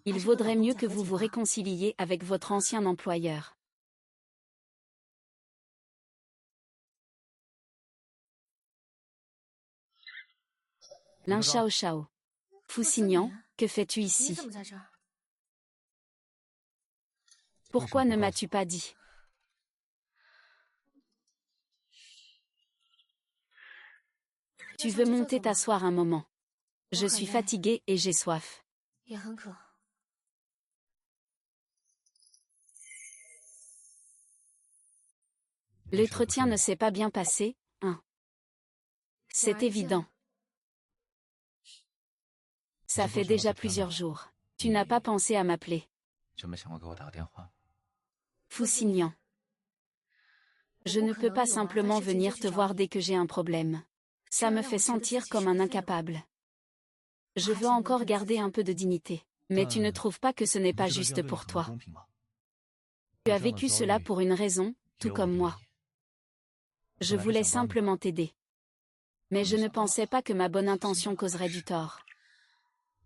Speaker 1: Il vaudrait mieux que vous vous réconciliiez avec votre ancien employeur. Lin Shao Shao. Fusignan, que fais-tu ici? Pourquoi ne m'as-tu pas dit? Tu veux monter t'asseoir un moment? Je suis fatiguée et j'ai soif. L'entretien ne s'est pas bien passé, hein? C'est évident. Ça fait déjà plusieurs jours. Tu n'as pas pensé à m'appeler. Fusignan. Je ne peux pas simplement venir te voir dès que j'ai un problème. Ça me fait sentir comme un incapable. Je veux encore garder un peu de dignité. Mais tu ne trouves pas que ce n'est pas juste pour toi? Tu as vécu cela pour une raison, tout comme moi. Je voulais simplement t'aider. Mais je ne pensais pas que ma bonne intention causerait du tort.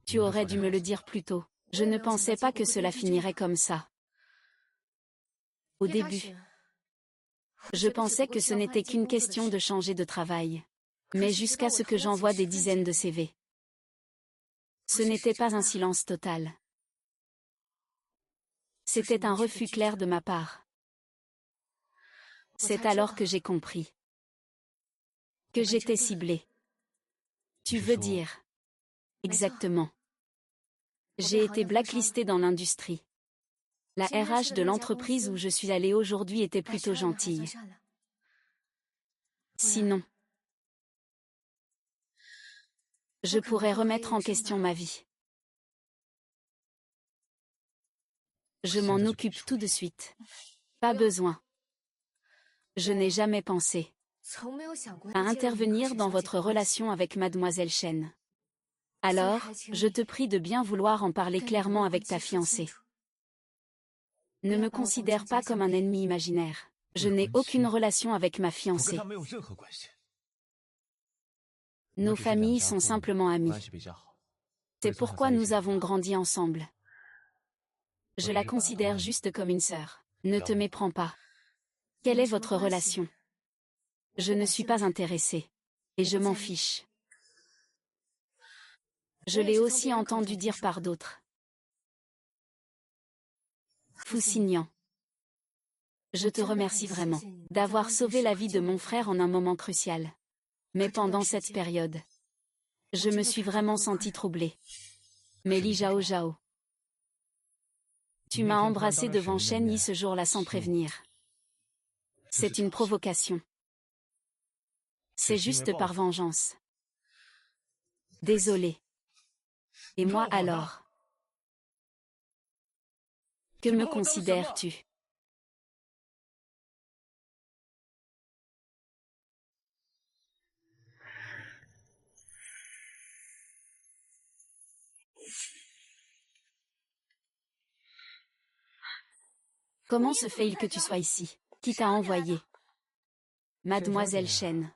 Speaker 1: Tu aurais dû me le dire plus tôt. Je ne pensais pas que cela finirait comme ça. Au début, je pensais que ce n'était qu'une question de changer de travail. Mais jusqu'à ce que j'envoie des dizaines de CV. Ce n'était pas un silence total. C'était un refus clair de ma part. C'est alors que j'ai compris. Que j'étais ciblée. Tu veux dire? Exactement. J'ai été blacklistée dans l'industrie. La RH de l'entreprise où je suis allée aujourd'hui était plutôt gentille. Sinon, je pourrais remettre en question ma vie. Je m'en occupe tout de suite. Pas besoin. Je n'ai jamais pensé à intervenir dans votre relation avec mademoiselle Chen. Alors, je te prie de bien vouloir en parler clairement avec ta fiancée. Ne me considère pas comme un ennemi imaginaire. Je n'ai aucune relation avec ma fiancée. Nos familles sont simplement amies. C'est pourquoi nous avons grandi ensemble. Je la considère juste comme une sœur. Ne te méprends pas. Quelle est votre relation? Je ne suis pas intéressée. Et je m'en fiche. Je l'ai aussi entendu dire par d'autres. Fusignan. Je te remercie vraiment d'avoir sauvé la vie de mon frère en un moment crucial. Mais pendant cette période, je me suis vraiment sentie troublée. Mais Li Zhao Zhao, tu m'as embrassé devant Shen Yi ce jour-là sans prévenir. C'est une provocation. C'est juste par vengeance. Désolé. Et moi alors? Que me considères-tu? Comment se fait-il que tu sois ici? Qui t'a envoyé? Mademoiselle Chen.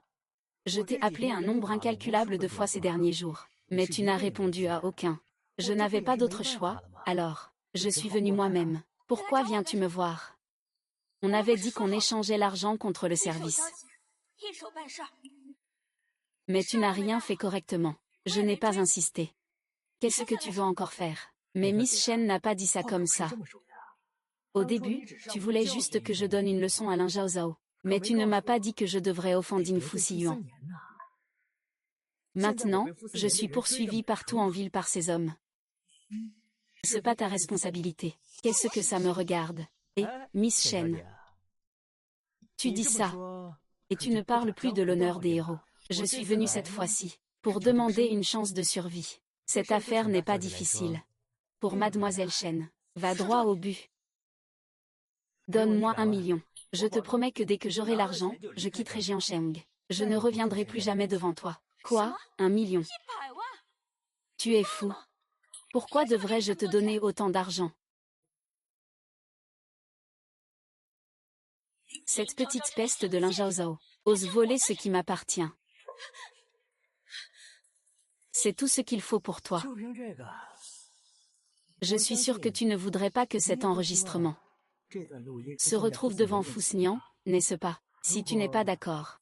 Speaker 1: Je t'ai appelé un nombre incalculable de fois ces derniers jours, mais tu n'as répondu à aucun. Je n'avais pas d'autre choix, alors, je suis venue moi-même. Pourquoi viens-tu me voir? On avait dit qu'on échangeait l'argent contre le service. Mais tu n'as rien fait correctement. Je n'ai pas insisté. Qu'est-ce que tu veux encore faire? Mais Miss Chen n'a pas dit ça comme ça. Au début, tu voulais juste que je donne une leçon à Lin Zhaozhao. Mais tu ne m'as pas dit que je devrais offendre Fu Yuan. Maintenant, je suis poursuivie partout en ville par ces hommes. C'est pas ta responsabilité. Qu'est-ce que ça me regarde? Et, Miss Chen. Tu dis ça. Et tu ne parles plus de l'honneur des héros. Je suis venue cette fois-ci, pour demander une chance de survie. Cette affaire n'est pas difficile. Pour Mademoiselle Chen, va droit au but. Donne-moi 1 million. Je te promets que dès que j'aurai l'argent, je quitterai Jiansheng. Je ne reviendrai plus jamais devant toi. Quoi? 1 million? Tu es fou. Pourquoi devrais-je te donner autant d'argent? Cette petite peste de Lin Zhaozhao ose voler ce qui m'appartient. C'est tout ce qu'il faut pour toi. Je suis sûre que tu ne voudrais pas que cet enregistrement se retrouve devant Fusnian, n'est-ce pas? Si tu n'es pas d'accord,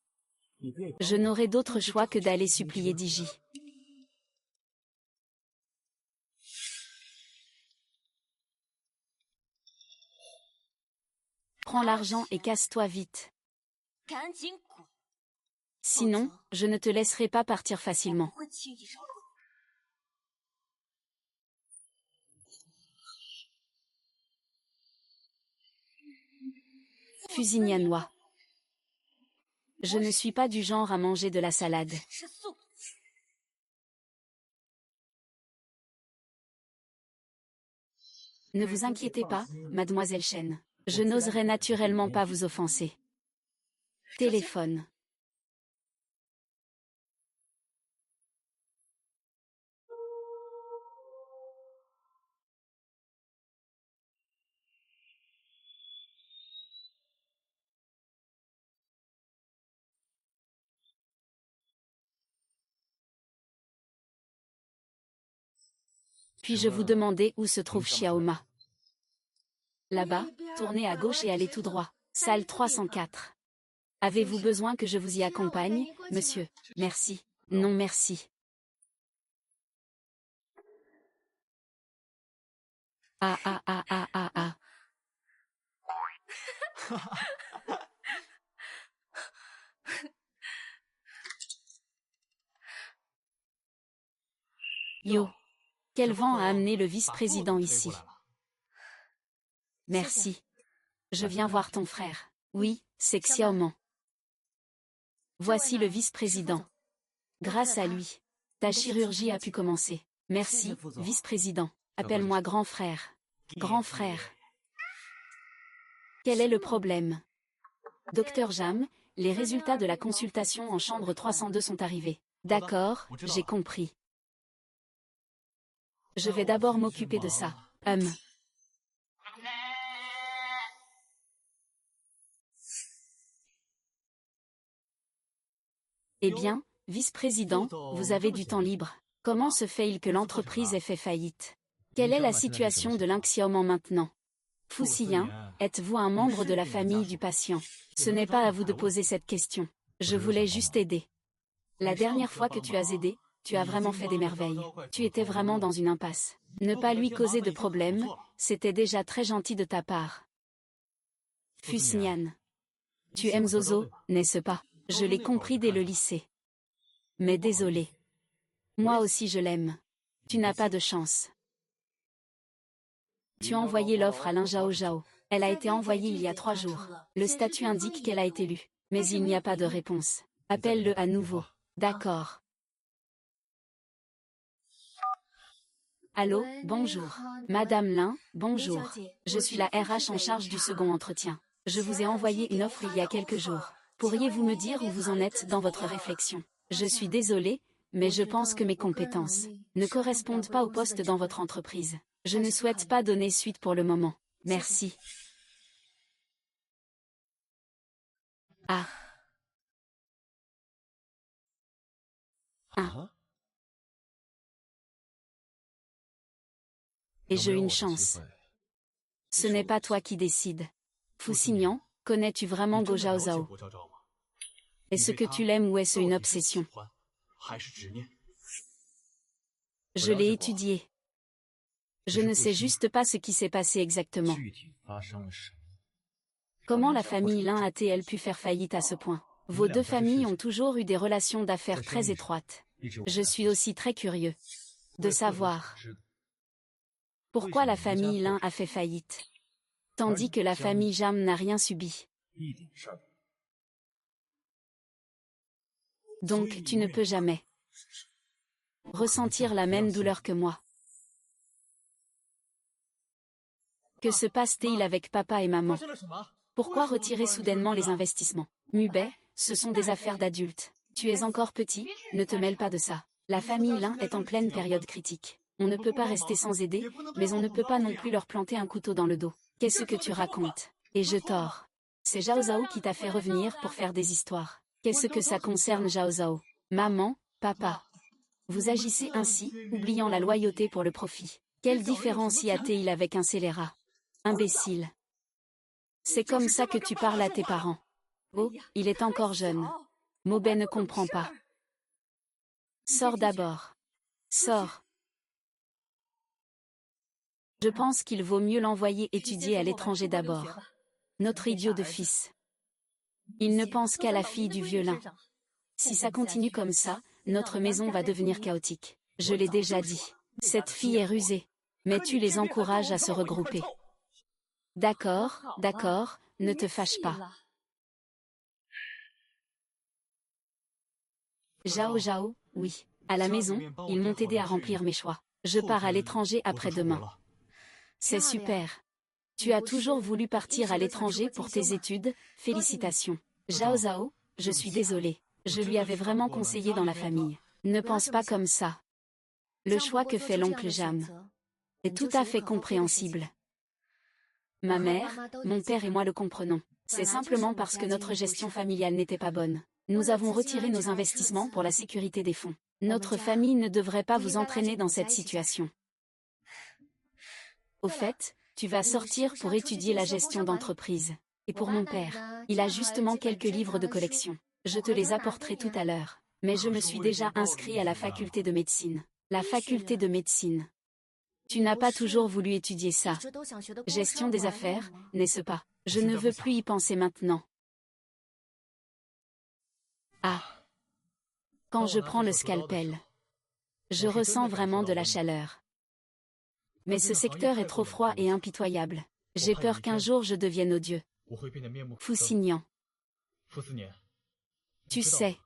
Speaker 1: je n'aurai d'autre choix que d'aller supplier Diji. Prends l'argent et casse-toi vite. Sinon, je ne te laisserai pas partir facilement. Fusignanois. Je ne suis pas du genre à manger de la salade. Ne vous inquiétez pas, Mademoiselle Chen. Je n'oserais naturellement pas vous offenser. Téléphone. Puis-je vous demander où se trouve Xiaoma? Là-bas, tournez à gauche et allez tout droit. Salle 304. Avez-vous besoin que je vous y accompagne, monsieur? Merci. Non merci. Ah ah ah ah ah ah. Yo. Quel vent a amené le vice-président ici? Merci. Je viens voir ton frère. Oui, c'est Xiaoman. Voici le vice-président. Grâce à lui, ta chirurgie a pu commencer. Merci, vice-président. Appelle-moi grand frère. Grand frère. Quel est le problème? Docteur Jam, les résultats de la consultation en chambre 302 sont arrivés. D'accord, j'ai compris. Je vais d'abord m'occuper de ça. Eh bien, vice-président, vous avez du temps libre. Comment se fait-il que l'entreprise ait fait faillite? Quelle est la situation de l'Inxiaoman maintenant? Fusiyan, êtes-vous un membre de la famille du patient? Ce n'est pas à vous de poser cette question. Je voulais juste aider. La dernière fois que tu as aidé, tu as vraiment fait des merveilles. Tu étais vraiment dans une impasse. Ne pas lui causer de problème, c'était déjà très gentil de ta part. Fusiyan. Tu aimes Zozo, n'est-ce pas? Je l'ai compris dès le lycée. Mais désolé. Moi aussi je l'aime. Tu n'as pas de chance. Tu as envoyé l'offre à Lin Zhaozhao. Elle a été envoyée il y a 3 jours. Le statut indique qu'elle a été lue. Mais il n'y a pas de réponse. Appelle-le à nouveau. D'accord. Allô, bonjour. Madame Lin, bonjour. Je suis la RH en charge du second entretien. Je vous ai envoyé une offre il y a quelques jours. Pourriez-vous me dire où vous en êtes dans votre réflexion? Je suis désolée, mais je pense que mes compétences ne correspondent pas au poste dans votre entreprise. Je ne souhaite pas donner suite pour le moment. Merci. Ah. Et j'ai une chance. Ce n'est pas toi qui décides. Fousignan, connais-tu vraiment Go Zhao Zhao? Est-ce que tu l'aimes ou est-ce une obsession? Je l'ai étudié. Je ne sais juste pas ce qui s'est passé exactement. Comment la famille Lin a-t-elle pu faire faillite à ce point? Vos deux familles ont toujours eu des relations d'affaires très étroites. Je suis aussi très curieux de savoir pourquoi la famille Lin a fait faillite, tandis que la famille Jam n'a rien subi. Donc tu ne peux jamais ressentir la même douleur que moi. Que se passe-t-il avec papa et maman? Pourquoi retirer soudainement les investissements? Mubei, ce sont des affaires d'adultes. Tu es encore petit, ne te mêle pas de ça. La famille Lin est en pleine période critique. On ne peut pas rester sans aider, mais on ne peut pas non plus leur planter un couteau dans le dos. Qu'est-ce que tu racontes? Et je tords. C'est Zhao Zhao qui t'a fait revenir pour faire des histoires. Qu'est-ce que ça concerne Zhao Zhao? Maman, papa. Vous agissez ainsi, oubliant la loyauté pour le profit. Quelle différence y a-t-il avec un scélérat? Imbécile. C'est comme ça que tu parles à tes parents. Oh, il est encore jeune. Mobei ne comprend pas. Sors d'abord. Sors. Je pense qu'il vaut mieux l'envoyer étudier à l'étranger d'abord. Notre idiot de fils. Il ne pense qu'à la fille du vieux Lin. Si ça continue comme ça, notre maison va devenir chaotique. Je l'ai déjà dit. Cette fille est rusée. Mais tu les encourages à se regrouper. D'accord, d'accord, ne te fâche pas. Zhao Zhao, oui. À la maison, ils m'ont aidé à remplir mes choix. Je pars à l'étranger après-demain. C'est super. Tu as toujours voulu partir à l'étranger pour tes études, félicitations. Zhao Zhao, je suis désolée. Je lui avais vraiment conseillé dans la famille. Ne pense pas comme ça. Le choix que fait l'oncle Jam est tout à fait compréhensible. Ma mère, mon père et moi le comprenons. C'est simplement parce que notre gestion familiale n'était pas bonne. Nous avons retiré nos investissements pour la sécurité des fonds. Notre famille ne devrait pas vous entraîner dans cette situation. Au fait, tu vas sortir pour étudier la gestion d'entreprise. Et pour mon père, il a justement quelques livres de collection. Je te les apporterai tout à l'heure. Mais je me suis déjà inscrit à la faculté de médecine. La faculté de médecine. Tu n'as pas toujours voulu étudier ça. Gestion des affaires, n'est-ce pas? Je ne veux plus y penser maintenant. Ah. Quand je prends le scalpel, je ressens vraiment de la chaleur. Mais ce secteur est trop froid et impitoyable. J'ai peur qu'un jour je devienne odieux. Fousignan. Tu sais,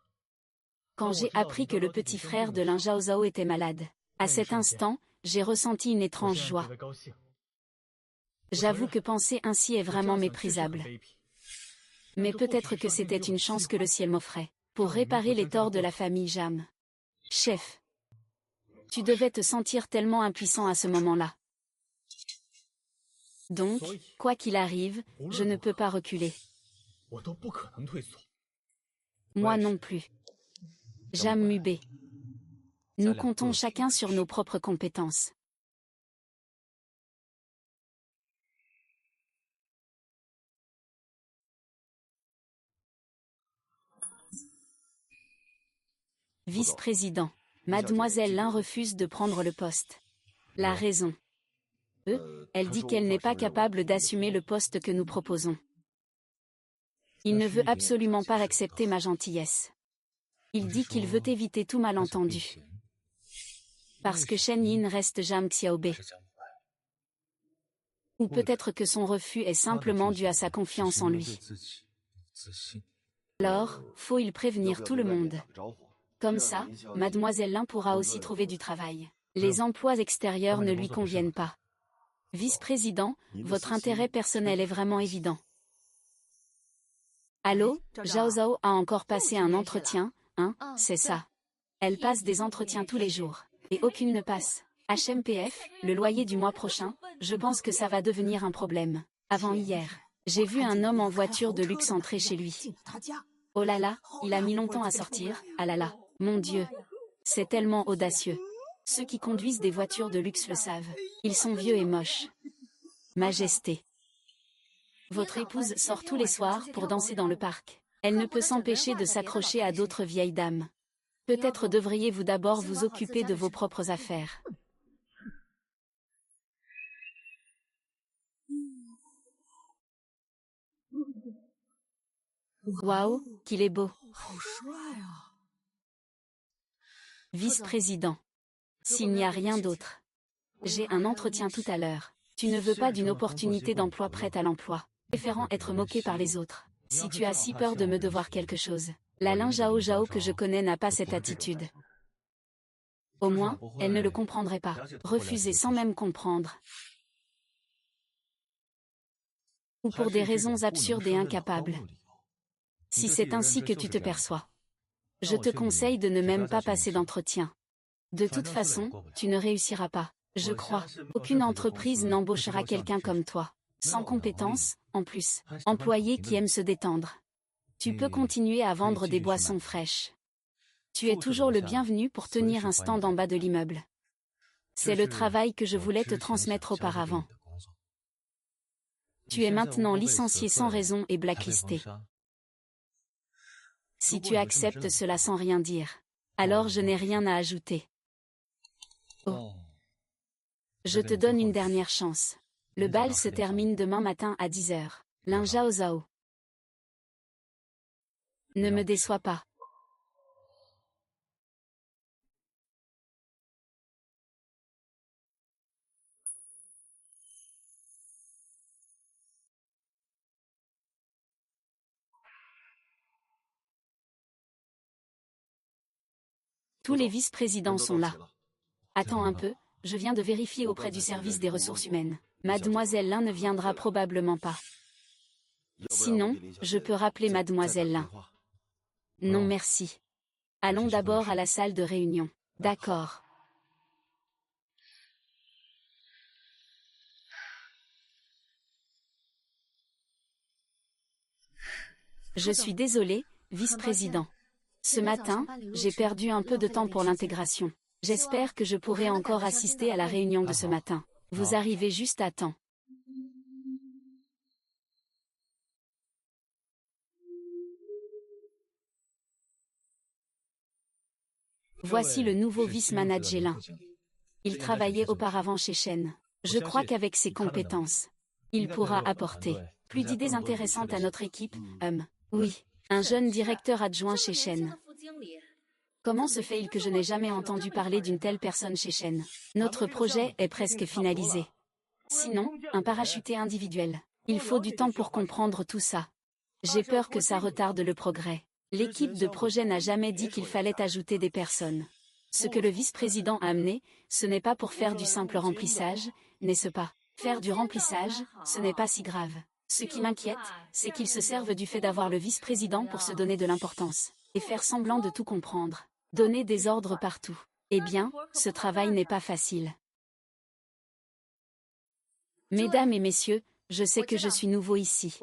Speaker 1: quand j'ai appris que le petit frère de Lin Zhao Zhao était malade, à cet instant, j'ai ressenti une étrange joie. J'avoue que penser ainsi est vraiment méprisable. Mais peut-être que c'était une chance que le ciel m'offrait, pour réparer les torts de la famille Jam. Chef, tu devais te sentir tellement impuissant à ce moment-là. Donc, quoi qu'il arrive, je ne peux pas reculer. Moi non plus. Jam Mubei. Nous comptons chacun sur nos propres compétences. Vice-président. Mademoiselle Lin refuse de prendre le poste. La raison. Elle dit qu'elle n'est pas capable d'assumer le poste que nous proposons. Il ne veut absolument pas accepter ma gentillesse. Il dit qu'il veut éviter tout malentendu. Parce que Shen Yin reste Jam Xiaobei. Ou peut-être que son refus est simplement dû à sa confiance en lui. Alors, faut-il prévenir tout le monde. Comme ça, Mademoiselle Lin pourra aussi trouver du travail. Les emplois extérieurs ne lui conviennent pas. Vice-président, votre intérêt personnel est vraiment évident. Allô, Zhao Zhao a encore passé un entretien, hein, c'est ça. Elle passe des entretiens tous les jours. Et aucune ne passe. HMPF, le loyer du mois prochain, je pense que ça va devenir un problème. Avant hier, j'ai vu un homme en voiture de luxe entrer chez lui. Oh là là, il a mis longtemps à sortir, ah là là, mon Dieu. C'est tellement audacieux. Ceux qui conduisent des voitures de luxe le savent. Ils sont vieux et moches. Majesté. Votre épouse sort tous les soirs pour danser dans le parc. Elle ne peut s'empêcher de s'accrocher à d'autres vieilles dames. Peut-être devriez-vous d'abord vous occuper de vos propres affaires. Waouh, qu'il est beau. Vice-président. S'il n'y a rien d'autre. J'ai un entretien tout à l'heure. Tu ne veux pas d'une opportunité d'emploi prête à l'emploi, préférant être moqué par les autres. Si tu as si peur de me devoir quelque chose, la Lin Zhao Zhao que je connais n'a pas cette attitude. Au moins, elle ne le comprendrait pas. Refuser sans même comprendre. Ou pour des raisons absurdes et incapables. Si c'est ainsi que tu te perçois, je te conseille de ne même pas passer d'entretien. De toute façon, tu ne réussiras pas. Je crois. Aucune entreprise n'embauchera quelqu'un comme toi. Sans compétences, en plus. Employé qui aime se détendre. Tu peux continuer à vendre des boissons fraîches. Tu es toujours le bienvenu pour tenir un stand en bas de l'immeuble. C'est le travail que je voulais te transmettre auparavant. Tu es maintenant licencié sans raison et blacklisté. Si tu acceptes cela sans rien dire, alors je n'ai rien à ajouter. Oh. Je te donne une dernière chance. Le bal se termine demain matin à 10h. Lin Zhao Zhao. Ne me déçois pas. Tous les vice-présidents sont là. Attends un peu, je viens de vérifier auprès du service des ressources humaines. Mademoiselle Lin ne viendra probablement pas. Sinon, je peux rappeler Mademoiselle Lin. Non merci. Allons d'abord à la salle de réunion. D'accord. Je suis désolé, vice-président. Ce matin, j'ai perdu un peu de temps pour l'intégration. J'espère que je pourrai encore assister à la réunion de ce matin. Vous arrivez juste à temps. Voici le nouveau vice-manager Lin. Il travaillait auparavant chez Shen. Je crois qu'avec ses compétences, il pourra apporter plus d'idées intéressantes à notre équipe. Oui, un jeune directeur adjoint chez Shen. Comment se fait-il que je n'ai jamais entendu parler d'une telle personne chez Shen? Notre projet est presque finalisé. Sinon, un parachuté individuel. Il faut du temps pour comprendre tout ça. J'ai peur que ça retarde le progrès. L'équipe de projet n'a jamais dit qu'il fallait ajouter des personnes. Ce que le vice-président a amené, ce n'est pas pour faire du simple remplissage, n'est-ce pas? Faire du remplissage, ce n'est pas si grave. Ce qui m'inquiète, c'est qu'ils se servent du fait d'avoir le vice-président pour se donner de l'importance, et faire semblant de tout comprendre. Donner des ordres partout. Eh bien, ce travail n'est pas facile. Mesdames et messieurs, je sais que je suis nouveau ici.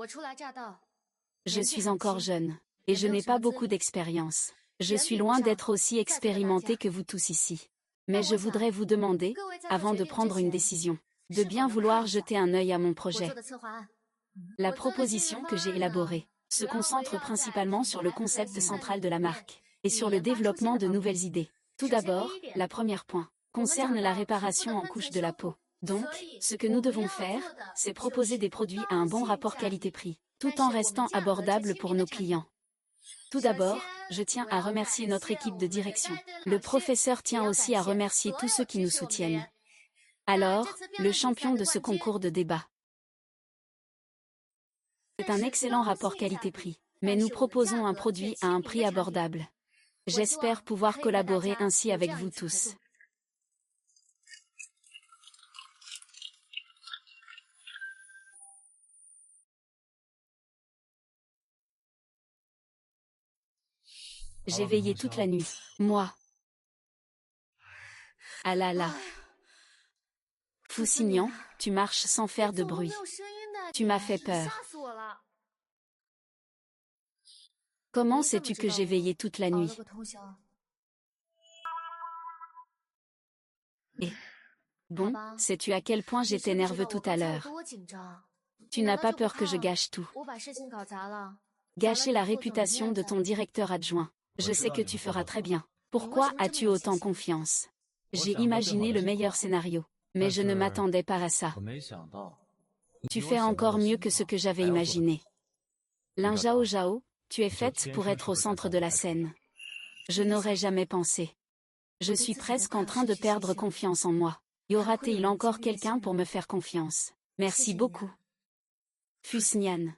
Speaker 1: Je suis encore jeune, et je n'ai pas beaucoup d'expérience. Je suis loin d'être aussi expérimenté que vous tous ici. Mais je voudrais vous demander, avant de prendre une décision, de bien vouloir jeter un œil à mon projet. La proposition que j'ai élaborée se concentre principalement sur le concept central de la marque, et sur le développement de nouvelles idées. Tout d'abord, la première point concerne la réparation en couche de la peau. Donc, ce que nous devons faire, c'est proposer des produits à un bon rapport qualité-prix, tout en restant abordables pour nos clients. Tout d'abord, je tiens à remercier notre équipe de direction. Le professeur tient aussi à remercier tous ceux qui nous soutiennent. Alors, le champion de ce concours de débat. C'est un excellent rapport qualité-prix. Mais nous proposons un produit à un prix abordable. J'espère pouvoir collaborer ainsi avec vous tous. J'ai veillé toute la nuit. Moi. Ah là là. Fousignan, tu marches sans faire de bruit. Tu m'as fait peur. Comment sais-tu que j'ai veillé toute la nuit? Et bon, sais-tu à quel point j'étais nerveux tout à l'heure? Tu n'as pas peur que je gâche tout? Gâcher la réputation de ton directeur adjoint. Je sais que tu feras très bien. Pourquoi as-tu autant confiance? J'ai imaginé le meilleur scénario, mais je ne m'attendais pas à ça. Tu fais encore mieux que ce que j'avais imaginé. Lin Zhao Zhao, tu es faite pour être au centre de la scène. Je n'aurais jamais pensé. Je suis presque en train de perdre confiance en moi. Y aura-t-il encore quelqu'un pour me faire confiance? Merci beaucoup. Fusnian.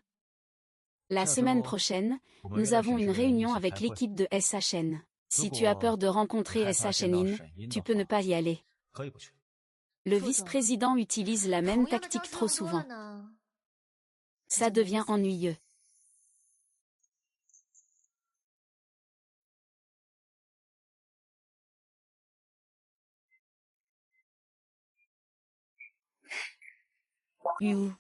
Speaker 1: La semaine prochaine, nous avons une réunion avec l'équipe de SHN. Si tu as peur de rencontrer SHN, tu peux ne pas y aller. Le vice-président utilise la même tactique trop souvent. Ça devient ennuyeux. You.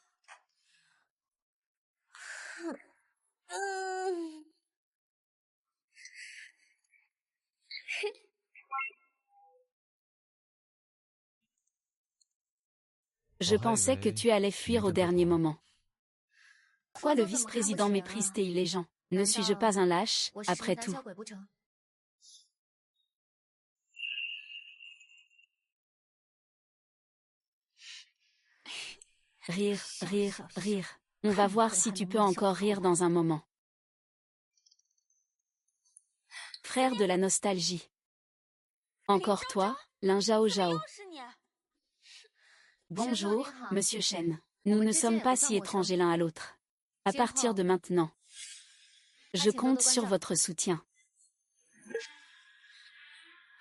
Speaker 1: Je pensais que tu allais fuir au dernier moment. Pourquoi le vice-président méprise-t-il les gens? Ne suis-je pas un lâche, après tout? Rire, rire, rire. On va voir si tu peux encore rire dans un moment. Frère de la nostalgie. Encore toi, Lin Zhao Zhao. Bonjour, Monsieur Shen. Nous ne sommes pas si étrangers l'un à l'autre. À partir de maintenant, je compte sur votre soutien.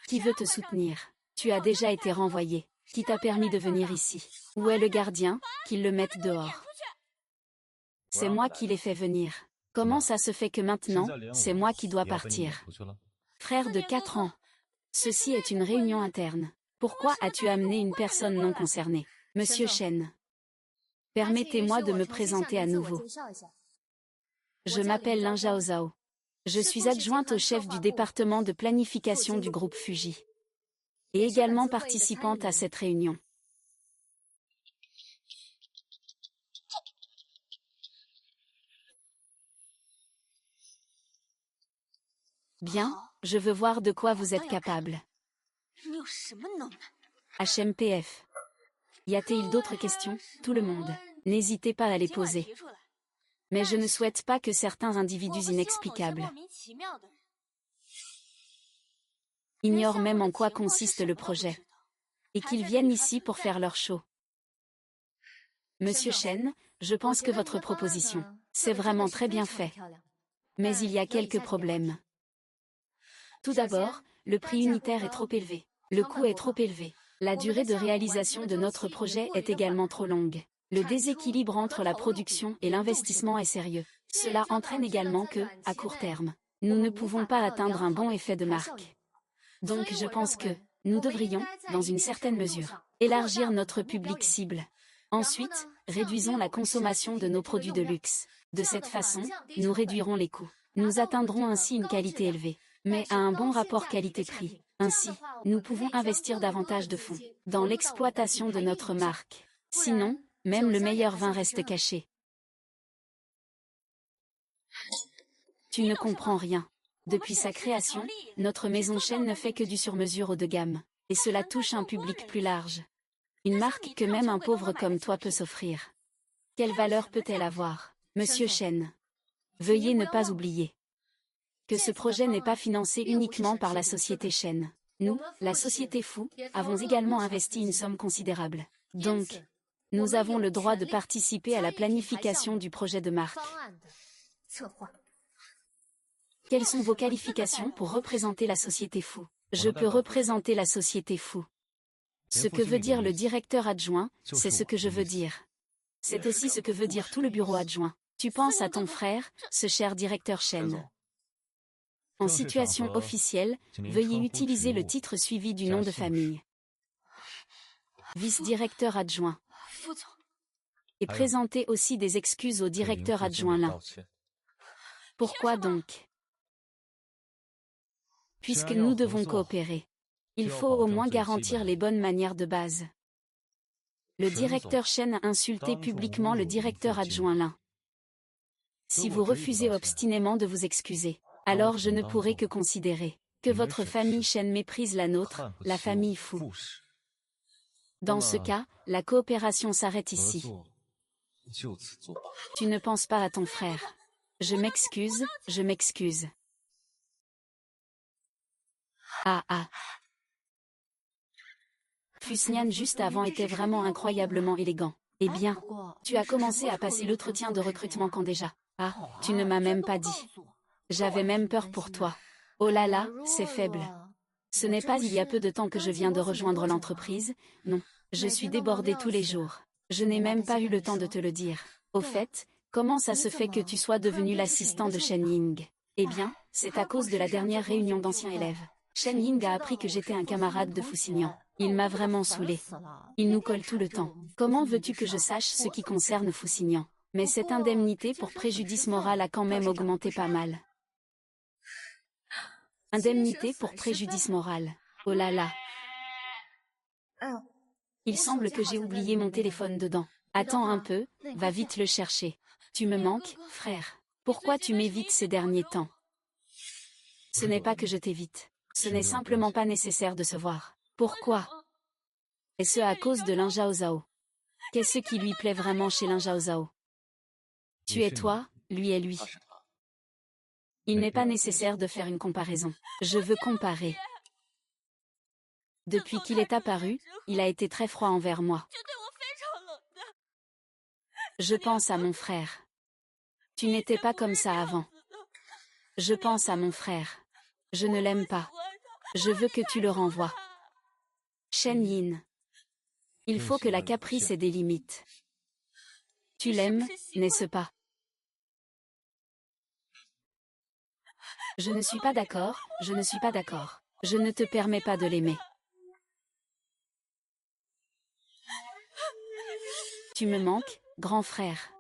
Speaker 1: Qui veut te soutenir? Tu as déjà été renvoyé. Qui t'a permis de venir ici? Où est le gardien? Qu'ils le mettent dehors. C'est moi qui l'ai fait venir. Comment ça se fait que maintenant, c'est moi qui dois partir? Frère de 4 ans. Ceci est une réunion interne. Pourquoi as-tu amené une personne non concernée? Monsieur Shen. Permettez-moi de me présenter à nouveau. Je m'appelle Lin Zhao Zhao. Je suis adjointe au chef du département de planification du groupe Fuji. Et également participante à cette réunion. Bien, je veux voir de quoi vous êtes capable. HMPF. Y a-t-il d'autres questions? Tout le monde. N'hésitez pas à les poser. Mais je ne souhaite pas que certains individus inexplicables ignorent même en quoi consiste le projet. Et qu'ils viennent ici pour faire leur show. Monsieur Shen, je pense que votre proposition, c'est vraiment très bien fait. Mais il y a quelques problèmes. Tout d'abord, le prix unitaire est trop élevé. Le coût est trop élevé. La durée de réalisation de notre projet est également trop longue. Le déséquilibre entre la production et l'investissement est sérieux. Cela entraîne également que, à court terme, nous ne pouvons pas atteindre un bon effet de marque. Donc je pense que, nous devrions, dans une certaine mesure, élargir notre public cible. Ensuite, réduisons la consommation de nos produits de luxe. De cette façon, nous réduirons les coûts. Nous atteindrons ainsi une qualité élevée, mais à un bon rapport qualité-prix. Ainsi, nous pouvons investir davantage de fonds dans l'exploitation de notre marque. Sinon, même le meilleur vin reste caché. Tu ne comprends rien. Depuis sa création, notre maison Shen ne fait que du sur-mesure haut de gamme. Et cela touche un public plus large. Une marque que même un pauvre comme toi peut s'offrir. Quelle valeur peut-elle avoir? Monsieur Shen. Veuillez ne pas oublier que ce projet n'est pas financé uniquement par la société Shen. Nous, la société Fu, avons également investi une somme considérable. Donc, nous avons le droit de participer à la planification du projet de marque. Quelles sont vos qualifications pour représenter la société fou? Je peux représenter la société fou. Ce que veut dire le directeur adjoint, c'est ce que je veux dire. C'est aussi ce que veut dire tout le bureau adjoint. Tu penses à ton frère, ce cher directeur Shen. En situation officielle, veuillez utiliser le titre suivi du nom de famille. Vice-directeur adjoint. Et présentez aussi des excuses au directeur adjoint Lin. Pourquoi donc? Puisque nous devons coopérer. Il faut au moins garantir les bonnes manières de base. Le directeur Shen a insulté publiquement le directeur adjoint Lin. Si vous refusez obstinément de vous excuser, alors je ne pourrai que considérer que votre famille Shen méprise la nôtre, la famille Fou. Dans ce cas, la coopération s'arrête ici. Tu ne penses pas à ton frère. Je m'excuse, je m'excuse. Ah. Fusnian juste avant était vraiment incroyablement élégant. Eh bien, tu as commencé à passer l'entretien de recrutement quand déjà? Ah, tu ne m'as même pas dit. J'avais même peur pour toi. Oh là là, c'est faible. Ce n'est pas il y a peu de temps que je viens de rejoindre l'entreprise, non. Je suis débordée tous les jours. Je n'ai même pas eu le temps de te le dire. Au fait, comment ça se fait que tu sois devenu l'assistant de Shen Ying? Eh bien, c'est à cause de la dernière réunion d'anciens élèves. Shen Ying a appris que j'étais un camarade de Fusignan. Il m'a vraiment saoulé. Il nous colle tout le temps. Comment veux-tu que je sache ce qui concerne Fusignan? Mais cette indemnité pour préjudice moral a quand même augmenté pas mal. Indemnité pour préjudice moral. Oh là là. Il semble que j'ai oublié mon téléphone dedans. Attends un peu, va vite le chercher. Tu me manques, frère. Pourquoi tu m'évites ces derniers temps? Ce n'est pas que je t'évite. Ce n'est simplement pas nécessaire de se voir. Pourquoi? Et ce à cause de Lin Zhao Zhao. Qu'est-ce qui lui plaît vraiment chez Lin Zhao Zhao? Tu es toi, lui est lui. Il n'est pas nécessaire de faire une comparaison. Je veux comparer. Depuis qu'il est apparu, il a été très froid envers moi. Je pense à mon frère. Tu n'étais pas comme ça avant. Je pense à mon frère. Je ne l'aime pas. Je veux que tu le renvoies. Shen Yin. Il faut que la caprice ait des limites. Tu l'aimes, n'est-ce pas? Je ne suis pas d'accord, je ne suis pas d'accord. Je ne te permets pas de l'aimer. Tu me manques, grand frère.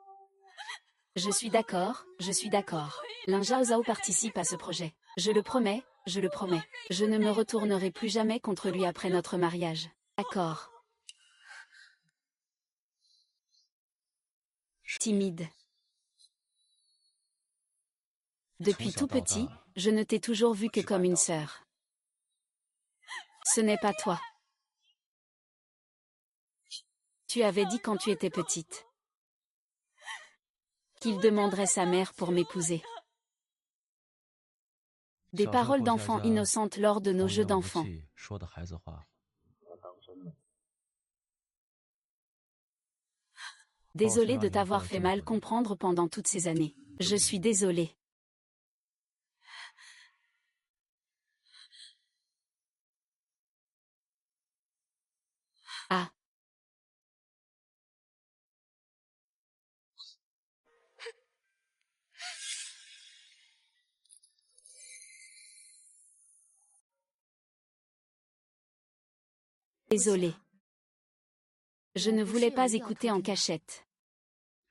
Speaker 1: Je suis d'accord, je suis d'accord. Lin Zhao Zhao participe à ce projet. Je le promets, je le promets. Je ne me retournerai plus jamais contre lui après notre mariage. D'accord. Timide. Depuis tout petit, je ne t'ai toujours vu que comme une sœur. Ce n'est pas toi. Tu avais dit quand tu étais petite qu'il demanderait sa mère pour m'épouser. Des paroles d'enfant innocentes lors de nos jeux d'enfants. Désolée de t'avoir fait mal comprendre pendant toutes ces années. Je suis désolée. Ah. Désolée. Je ne voulais pas écouter en cachette.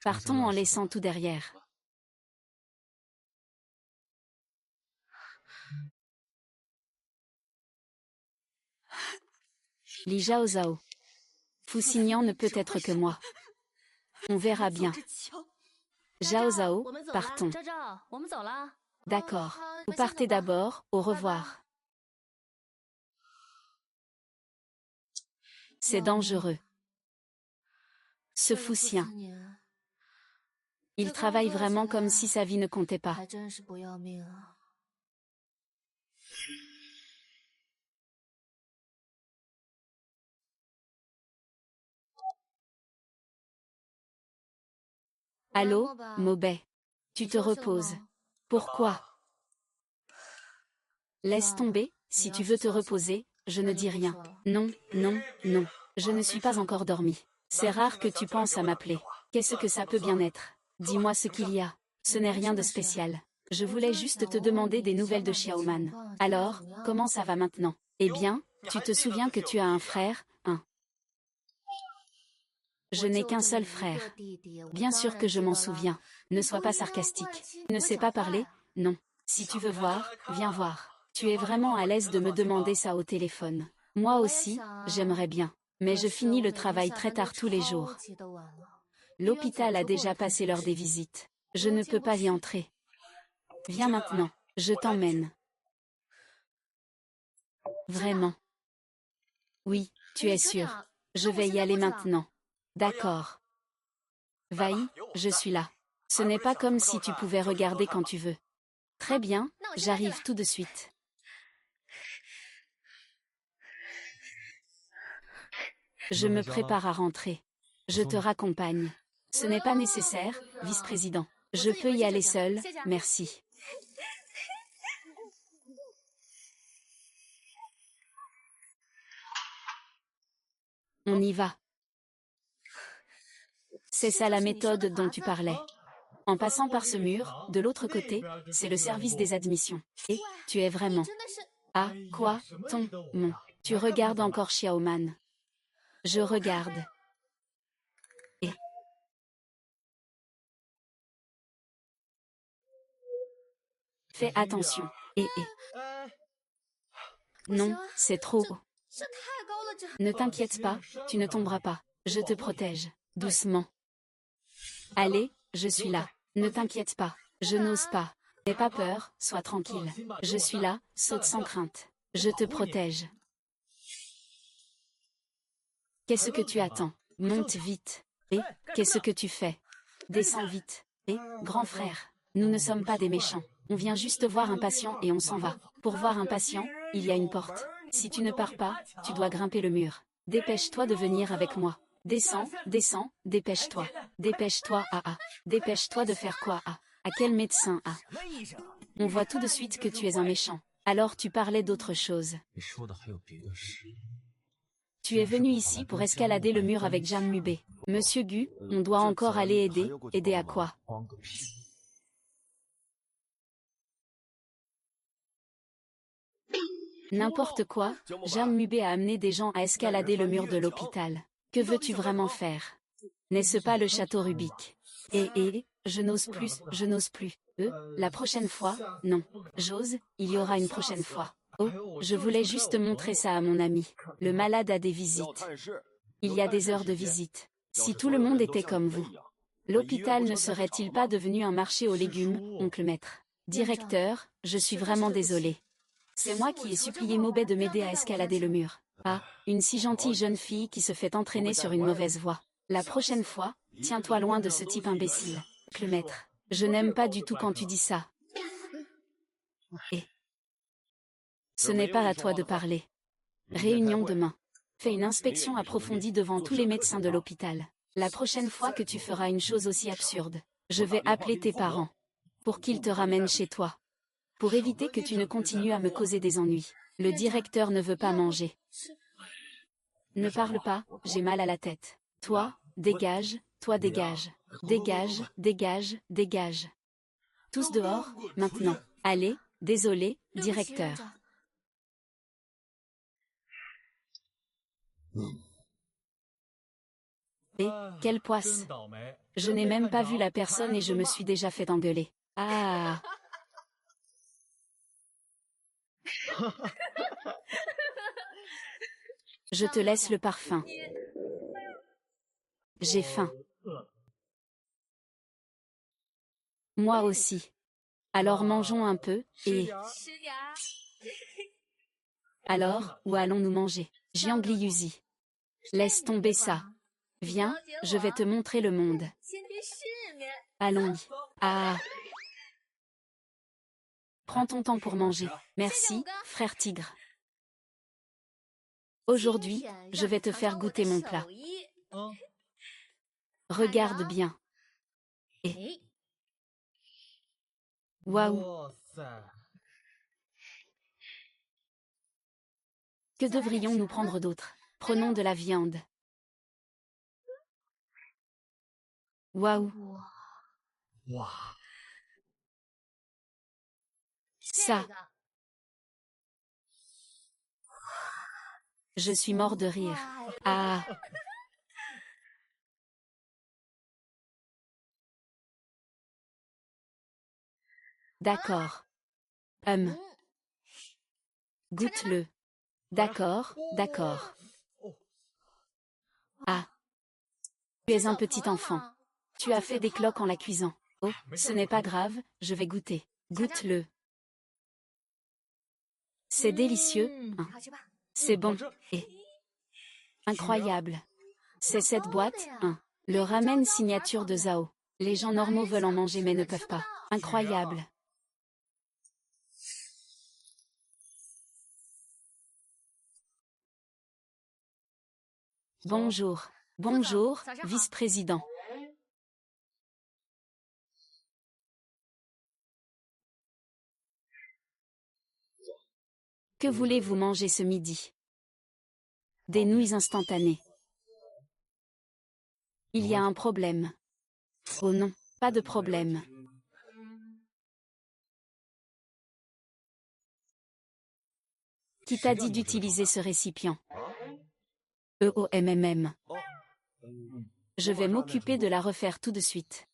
Speaker 1: Partons en laissant tout derrière. Li Zhao Zhao. Fusignan ne peut être que moi. On verra bien. Zhao Zhao, partons. D'accord. Vous partez d'abord, au revoir. C'est dangereux. Ce Fuxien. Il travaille vraiment comme si sa vie ne comptait pas. Allô, Maubais. Tu te reposes. Pourquoi? Laisse tomber, si tu veux te reposer, je ne dis rien. Non, non, non. Je ne suis pas encore dormi. C'est rare que tu penses à m'appeler. Qu'est-ce que ça peut bien être? Dis-moi ce qu'il y a. Ce n'est rien de spécial. Je voulais juste te demander des nouvelles de Xiaoman. Alors, comment ça va maintenant? Eh bien, tu te souviens que tu as un frère, hein? Je n'ai qu'un seul frère. Bien sûr que je m'en souviens. Ne sois pas sarcastique. Ne sais pas parler? Non. Si tu veux voir, viens voir. Tu es vraiment à l'aise de me demander ça au téléphone. Moi aussi, j'aimerais bien. Mais je finis le travail très tard tous les jours. L'hôpital a déjà passé l'heure des visites. Je ne peux pas y entrer. Viens maintenant, je t'emmène. Vraiment? Oui, tu es sûr. Je vais y aller maintenant. D'accord. Vaï, je suis là. Ce n'est pas comme si tu pouvais regarder quand tu veux. Très bien, j'arrive tout de suite. Je me prépare à rentrer. Je te raccompagne. Ce n'est pas nécessaire, vice-président. Je peux y aller seul, merci. On y va. C'est ça la méthode dont tu parlais. En passant par ce mur, de l'autre côté, c'est le service des admissions. Et, tu es vraiment... Ah, quoi, mon... Tu regardes encore Xiaoman. Je regarde. Et... Fais attention. Non, c'est trop haut. Ne t'inquiète pas, tu ne tomberas pas. Je te protège. Doucement. Allez, je suis là. Ne t'inquiète pas. Je n'ose pas. N'aie pas peur, sois tranquille. Je suis là, saute sans crainte. Je te protège. Qu'est-ce que tu attends? Monte vite. Et, qu'est-ce que tu fais? Descends vite. Et, grand frère, nous ne sommes pas des méchants. On vient juste voir un patient et on s'en va. Pour voir un patient, il y a une porte. Si tu ne pars pas, tu dois grimper le mur. Dépêche-toi de venir avec moi. Descends, descends, dépêche-toi. Dépêche-toi, Dépêche-toi de faire quoi, À quel médecin, On voit tout de suite que tu es un méchant. Alors tu parlais d'autre chose. Tu es venu ici pour escalader le mur avec Jeanne Mubé. Monsieur Gu, on doit encore aller aider. Aider à quoi? N'importe quoi, Jeanne Mubé a amené des gens à escalader le mur de l'hôpital. Que veux-tu vraiment faire? N'est-ce pas le château Rubik? Je n'ose plus, je n'ose plus. La prochaine fois, non. J'ose, il y aura une prochaine fois. Oh, je voulais juste montrer ça à mon ami. Le malade a des visites. Il y a des heures de visite. Si tout le monde était comme vous, l'hôpital ne serait-il pas devenu un marché aux légumes, oncle maître? Directeur, je suis vraiment désolé. C'est moi qui ai supplié Mobet de m'aider à escalader le mur. Ah, une si gentille jeune fille qui se fait entraîner sur une mauvaise voie. La prochaine fois, tiens-toi loin de ce type imbécile. Le maître, je n'aime pas du tout quand tu dis ça. Et ce n'est pas à toi de parler. Réunion demain. Fais une inspection approfondie devant tous les médecins de l'hôpital. La prochaine fois que tu feras une chose aussi absurde, je vais appeler tes parents. Pour qu'ils te ramènent chez toi. Pour éviter que tu ne continues à me causer des ennuis. Le directeur ne veut pas manger. Ne parle pas, j'ai mal à la tête. Toi, dégage, toi dégage. Dégage, dégage, dégage. Tous dehors, maintenant. Allez, désolé, directeur. Et, quelle poisse. Je n'ai même pas vu la personne et je me suis déjà fait engueuler. Ah. Je te laisse le parfum. J'ai faim. Moi aussi. Alors mangeons un peu, et... Alors, où allons-nous manger? Jiangli Yuzi. Laisse tomber ça. Viens, je vais te montrer le monde. Allons-y. Ah. Prends ton temps pour manger. Merci, frère tigre. Aujourd'hui, je vais te faire goûter mon plat. Regarde bien. Et... Waouh. Que devrions-nous prendre d'autre? Prenons de la viande. Waouh! Ça, je suis mort de rire. Ah! D'accord. Goûte-le. D'accord, d'accord. Ah. Tu es un petit enfant. Tu as fait des cloques en la cuisant. Oh, ce n'est pas grave, je vais goûter. Goûte-le. C'est délicieux, hein. C'est bon. Et incroyable. C'est cette boîte, hein. Le ramen signature de Zhao. Les gens normaux veulent en manger mais ne peuvent pas. Incroyable. Bonjour. Bonjour, vice-président. Que voulez-vous manger ce midi? Des nouilles instantanées. Il y a un problème. Oh non, pas de problème. Qui t'a dit d'utiliser ce récipient? EOMMM. Je vais m'occuper de la refaire tout de suite.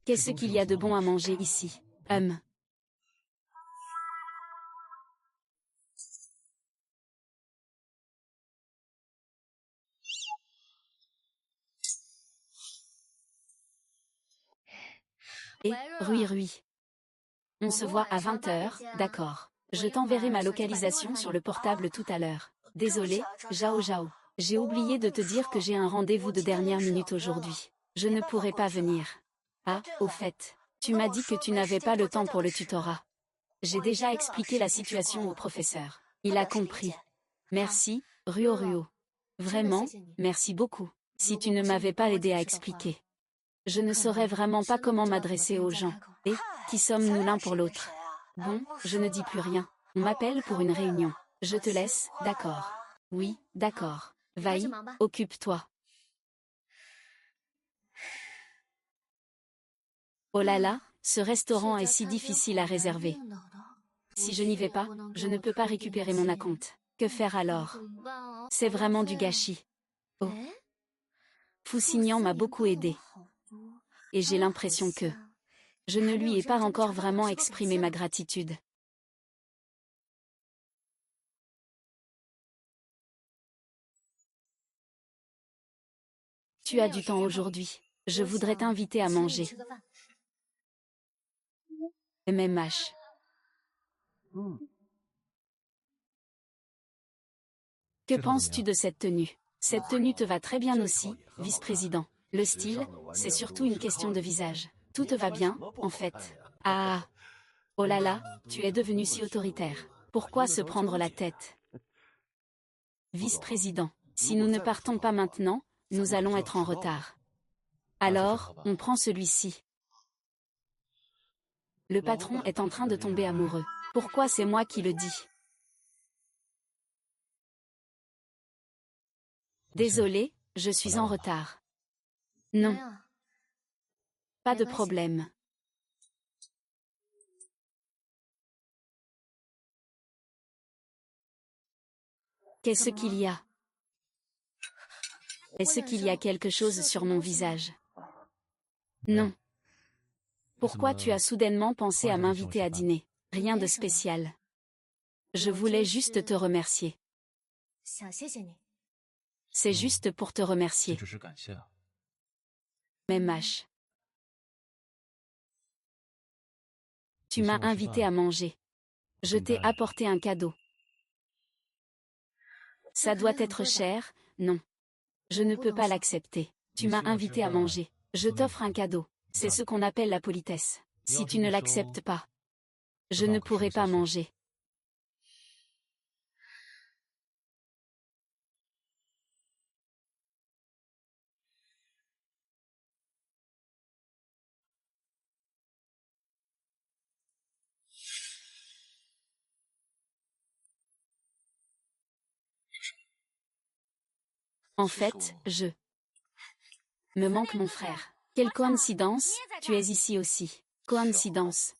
Speaker 1: Qu'est-ce qu'il y a de bon à manger ici? Et, Rui. On se voit à 20h, d'accord. Je t'enverrai ma localisation sur le portable tout à l'heure. Désolé, Zhao Zhao. J'ai oublié de te dire que j'ai un rendez-vous de dernière minute aujourd'hui. Je ne pourrai pas venir. Ah, au fait, tu m'as dit que tu n'avais pas le temps pour le tutorat. J'ai déjà expliqué la situation au professeur. Il a compris. Merci, Ruo. Vraiment, merci beaucoup. Si tu ne m'avais pas aidé à expliquer, je ne saurais vraiment pas comment m'adresser aux gens. Et, qui sommes-nous l'un pour l'autre? Bon, je ne dis plus rien. On m'appelle pour une réunion. Je te laisse, d'accord? Oui, d'accord. Vaï, occupe-toi. Oh là là, ce restaurant est si difficile à réserver. Si je n'y vais pas, je ne peux pas récupérer mon acompte. Que faire alors? C'est vraiment du gâchis. Oh. Foussignan m'a beaucoup aidé. Et j'ai l'impression que je ne lui ai pas encore vraiment exprimé ma gratitude. Tu as du temps aujourd'hui. Je voudrais t'inviter à manger. MMH. Que penses-tu de cette tenue? Cette tenue te va très bien aussi, vice-président. Le style, c'est surtout une question de visage. Tout te va bien, en fait. Ah! Oh là là, tu es devenu si autoritaire. Pourquoi se prendre la tête? Vice-président, si nous ne partons pas maintenant, nous allons être en retard. Alors, on prend celui-ci. Le patron est en train de tomber amoureux. Pourquoi c'est moi qui le dis? Désolé, je suis en retard. Non. Pas de problème. Qu'est-ce qu'il y a? Est-ce qu'il y a quelque chose sur mon visage? Non. Pourquoi tu as soudainement pensé à m'inviter à dîner? Rien de spécial. Je voulais juste te remercier. C'est juste pour te remercier. MH. Tu m'as invité à manger. Je t'ai apporté un cadeau. Ça doit être cher, non? Je ne peux pas l'accepter. Tu m'as invité à manger. Je t'offre un cadeau. C'est ce qu'on appelle la politesse. Si tu ne l'acceptes pas, je ne pourrai pas manger. En fait, je me manque mon frère. Quelle coïncidence, tu es ici aussi. Coïncidence.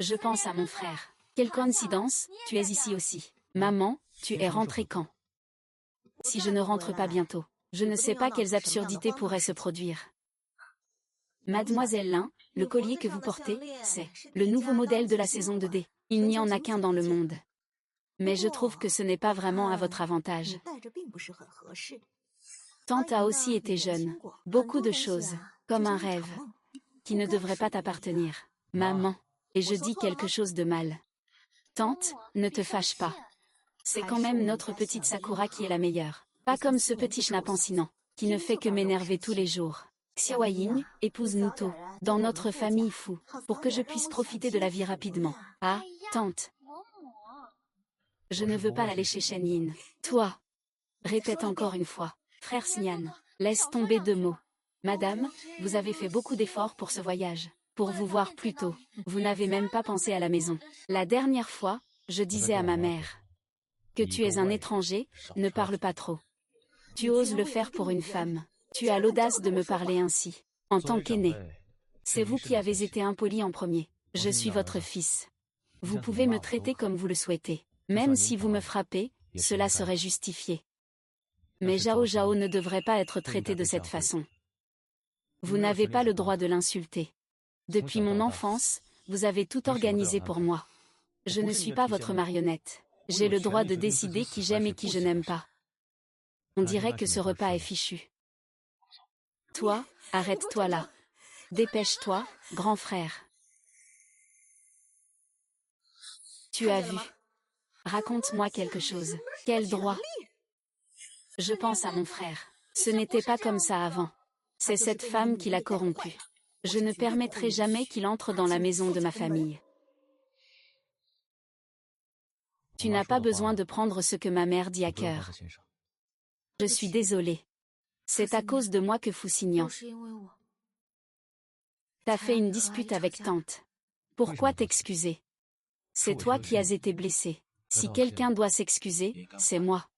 Speaker 1: Je pense à mon frère. Quelle coïncidence, tu es ici aussi. Maman, tu es rentrée quand? Si je ne rentre pas bientôt, je ne sais pas quelles absurdités pourraient se produire. Mademoiselle Lin, le collier que vous portez, c'est le nouveau modèle de la saison 2D. Il n'y en a qu'un dans le monde. Mais je trouve que ce n'est pas vraiment à votre avantage. Tante a aussi été jeune. Beaucoup de choses, comme un rêve, qui ne devrait pas t'appartenir. Maman. Et je dis quelque chose de mal. Tante, ne te fâche pas. C'est quand même notre petite Sakura qui est la meilleure. Pas comme ce petit schnapancinant, qui ne fait que m'énerver tous les jours. Xiaoying, épouse Nuto, dans notre famille fou, pour que je puisse profiter de la vie rapidement. Ah, tante. Je ne veux pas aller chez Shen Yin. Toi. Répète encore une fois. Frère Xian, laisse tomber 2 mots. Madame, vous avez fait beaucoup d'efforts pour ce voyage. Pour vous voir plus tôt. Vous n'avez même pas pensé à la maison. La dernière fois, je disais à ma mère que tu es un étranger, ne parle pas trop. Tu oses le faire pour une femme. Tu as l'audace de me parler ainsi. En tant qu'aîné. C'est vous qui avez été impoli en premier. Je suis votre fils. Vous pouvez me traiter comme vous le souhaitez. Même si vous me frappez, cela serait justifié. Mais Zhao Zhao ne devrait pas être traité de cette façon. Vous n'avez pas le droit de l'insulter. Depuis mon enfance, vous avez tout organisé pour moi. Je ne suis pas votre marionnette. J'ai le droit de décider qui j'aime et qui je n'aime pas. On dirait que ce repas est fichu. Toi, arrête-toi là. Dépêche-toi, grand frère. Tu as vu. Raconte-moi quelque chose. Quel droit? Je pense à mon frère. Ce n'était pas comme ça avant. C'est cette femme qui l'a corrompu. Je ne permettrai jamais qu'il entre dans la maison de ma famille. Tu n'as pas besoin de prendre ce que ma mère dit à cœur. Je suis désolée. C'est à cause de moi que Fusignan. T'as fait une dispute avec tante. Pourquoi t'excuser? C'est toi qui as été blessé. Si quelqu'un doit s'excuser, c'est moi.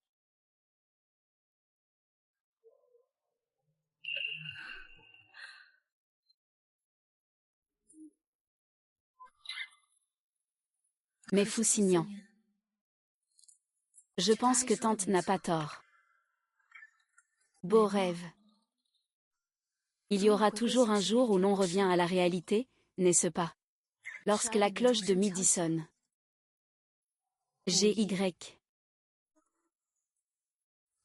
Speaker 1: Mais Fusignan. Je pense que tante n'a pas tort. Beau rêve. Il y aura toujours un jour où l'on revient à la réalité, n'est-ce pas? Lorsque la cloche de midi sonne. GY.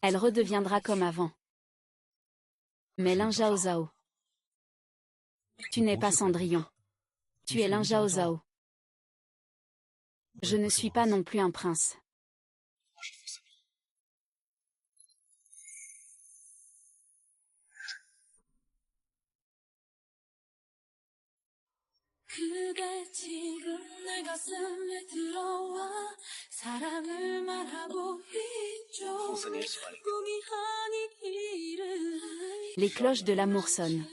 Speaker 1: Elle redeviendra comme avant. Mais Lin Zhao Zhao. Tu n'es pas Cendrillon. Tu es Lin Zhao Zhao. Je ne suis pas non plus un prince. Les cloches de l'amour sonnent.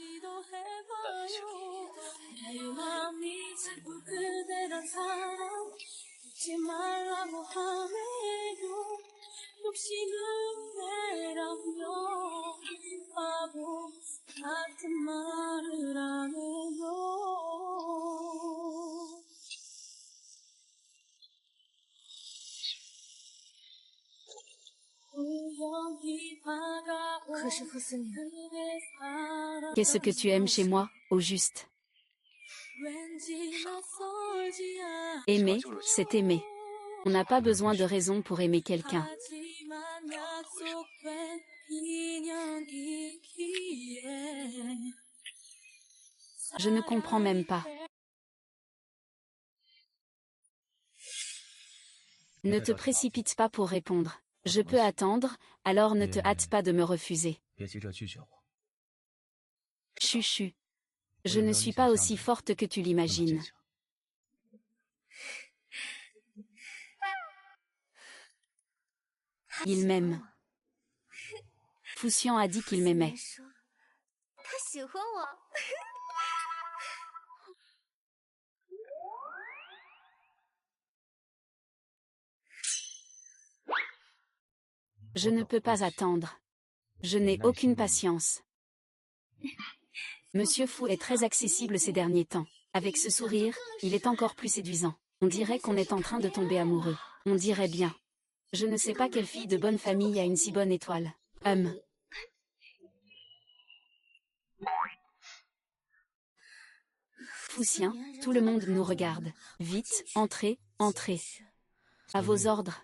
Speaker 1: Qu'est-ce que tu aimes chez moi, au juste? Aimer, c'est aimer. On n'a pas besoin de raison pour aimer quelqu'un. Je ne comprends même pas. Ne te précipite pas pour répondre. Je peux attendre, alors ne te hâte pas de me refuser.
Speaker 2: 别急着拒绝我，
Speaker 1: Chuchu. Je ne suis pas aussi forte que tu
Speaker 2: 那么坚
Speaker 1: l'imagines.
Speaker 2: 强。
Speaker 1: Il m'aime. Fuxian a dit qu'il m'aimait.
Speaker 3: 他喜欢我。
Speaker 1: Je ne peux pas attendre. Je n'ai aucune patience. Monsieur Fu est très accessible ces derniers temps. Avec ce sourire, il est encore plus séduisant. On dirait qu'on est en train de tomber amoureux. On dirait bien. Je ne sais pas quelle fille de bonne famille a une si bonne étoile. Fuxian, tout le monde nous regarde. Vite, entrez, entrez. À vos ordres.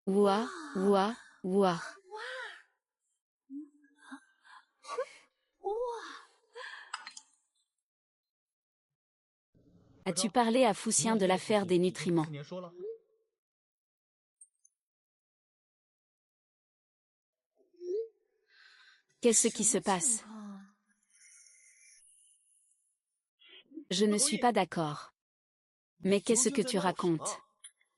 Speaker 1: Ouah, ouah, ouah. As-tu parlé à Fuxian de l'affaire des nutriments?
Speaker 2: 年说了，
Speaker 1: Qu'est-ce qui se passe? Je ne suis pas d'accord. Mais qu'est-ce que tu racontes?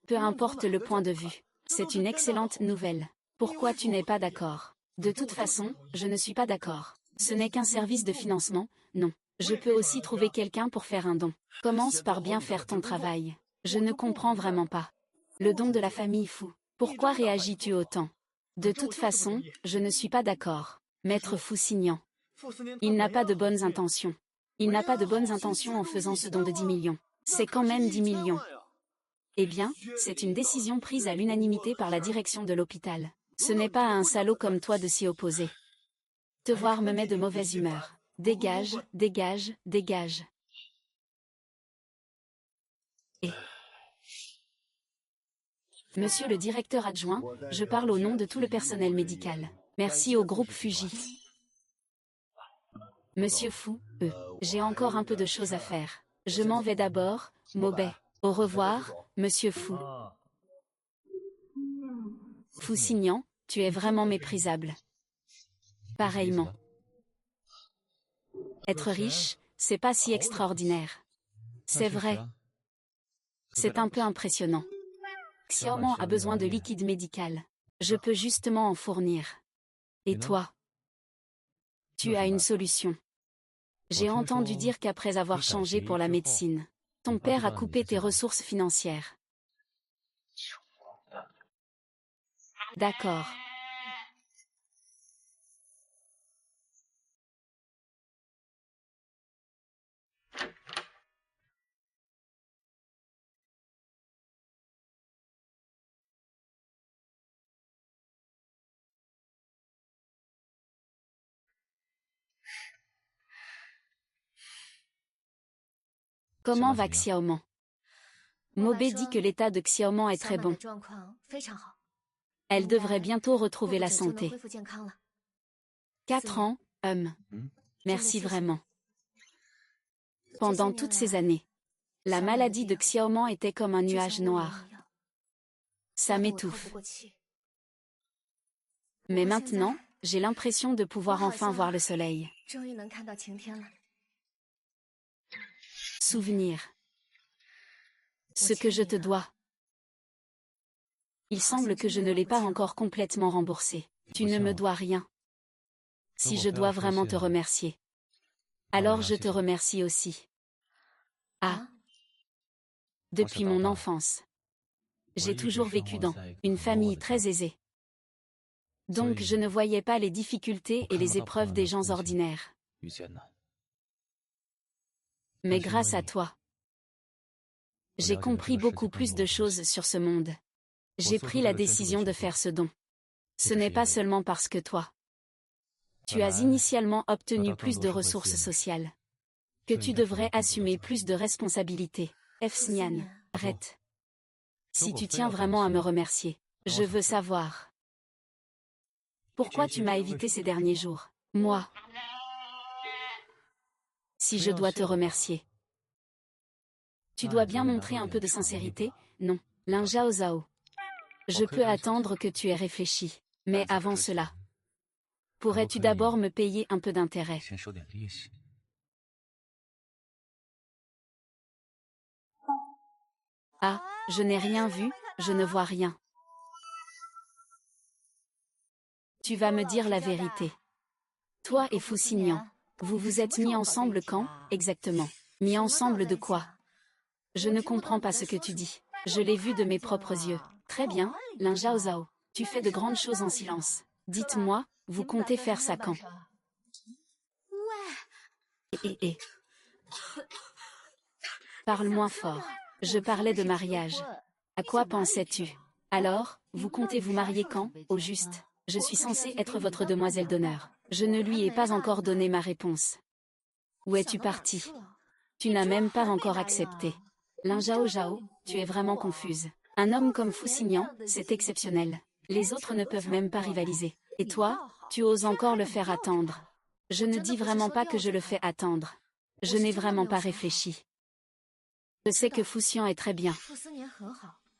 Speaker 1: Peu importe le point de vue. C'est une excellente nouvelle. Pourquoi tu n'es pas d'accord? De toute façon, je ne suis pas d'accord. Ce n'est qu'un service de financement, non. Je peux aussi trouver quelqu'un pour faire un don. Commence par bien faire ton travail. Je ne comprends vraiment pas. Le don de la famille Fu. Pourquoi réagis-tu autant? De toute façon, je ne suis pas d'accord. Maître Fusignan. Il n'a pas de bonnes intentions. Il n'a pas de bonnes intentions en faisant ce don de 10 millions. C'est quand même 10 millions. Eh bien, c'est une décision prise à l'unanimité par la direction de l'hôpital. Ce n'est pas à un salaud comme toi de s'y opposer. Te voir me met de mauvaise humeur. Dégage, dégage, dégage. Et... Monsieur le directeur adjoint, je parle au nom de tout le personnel médical. Merci au groupe Fuji. Monsieur Fu, j'ai encore un peu de choses à faire. Je m'en vais d'abord, Maubet. Au revoir, Monsieur Fu. Fusignan, tu es vraiment méprisable. Pareillement. Être riche, c'est pas si extraordinaire. C'est vrai. C'est un peu impressionnant. Xiaoman a besoin de liquide médical. Je peux justement en fournir. Et toi? Tu as une solution. J'ai entendu dire qu'après avoir changé pour la médecine, ton père a coupé tes ressources financières. D'accord. Comment va Xiaoman? Maubet dit que l'état de Xiaoman est très bon. Elle devrait bientôt retrouver la santé. 4 ans, Merci vraiment. Pendant toutes ces années, la maladie de Xiaoman était comme un nuage noir. Ça m'étouffe. Mais maintenant, j'ai l'impression de pouvoir enfin voir le soleil. Souvenir. Ce que je te dois. Il semble que je ne l'ai pas encore complètement remboursé. Tu ne me dois rien. Si je dois vraiment te remercier, alors je te remercie aussi. Ah. Depuis mon enfance, j'ai toujours vécu dans une famille très aisée. Donc je ne voyais pas les difficultés et les épreuves des gens ordinaires. Mais grâce à toi, j'ai compris beaucoup plus de choses sur ce monde. J'ai pris la décision de faire ce don. Ce n'est pas seulement parce que toi, tu as initialement obtenu plus de ressources sociales, que tu devrais assumer plus de responsabilités. Fsnian, arrête. Si tu tiens vraiment à me remercier, je veux savoir. Pourquoi tu m'as évité ces derniers jours? Moi. Si je dois te remercier, tu dois bien montrer un peu de sincérité, non? Lin Zhao Zhao. Je peux attendre que tu aies réfléchi. Mais avant cela, pourrais-tu d'abord me payer un peu d'intérêt? Ah, je n'ai rien vu, je ne vois rien. Tu vas me dire la vérité. Toi et Foussignan, vous vous êtes mis ensemble quand, exactement? Mis ensemble de quoi? Je ne comprends pas ce que tu dis. Je l'ai vu de mes propres yeux. Très bien, Lin Zhao Zhao. Tu fais de grandes choses en silence. Dites-moi, vous comptez faire ça quand? Et. Parle moins fort. Je parlais de mariage. À quoi pensais-tu? Alors, vous comptez vous marier quand, au juste? Je suis censée être votre demoiselle d'honneur. Je ne lui ai pas encore donné ma réponse. Où es-tu parti? Tu n'as même pas encore accepté. Lin Zhao Zhao, tu es vraiment confuse. Un homme comme Foussignan, c'est exceptionnel. Les autres ne peuvent même pas rivaliser. Et toi, tu oses encore le faire attendre. Je ne dis vraiment pas que je le fais attendre. Je n'ai vraiment pas réfléchi. Je sais que Foussignan est très bien.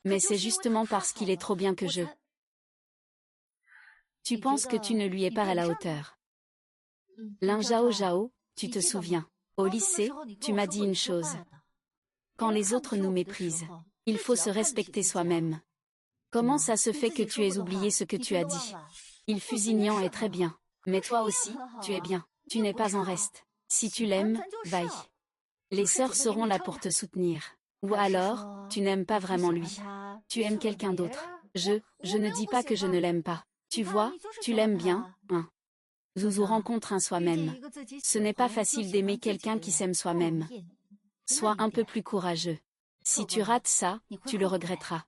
Speaker 1: Mais c'est justement parce qu'il est trop bien que je... Tu penses que tu ne lui es pas à la hauteur. Lin Zhao Zhao, tu te souviens. Au lycée, tu m'as dit une chose. Quand les autres nous méprisent, il faut se respecter soi-même. Comment ça se fait que tu aies oublié ce que tu as dit? Il Fusignan est très bien. Mais toi aussi, tu es bien. Tu n'es pas en reste. Si tu l'aimes, va-y. Les sœurs seront là pour te soutenir. Ou alors, tu n'aimes pas vraiment lui. Tu aimes quelqu'un d'autre. Je ne dis pas que je ne l'aime pas. Tu vois, tu l'aimes bien, hein. Zouzou rencontre un soi-même. Ce n'est pas facile d'aimer quelqu'un qui s'aime soi-même. Sois un peu plus courageux. Si tu rates ça, tu le regretteras.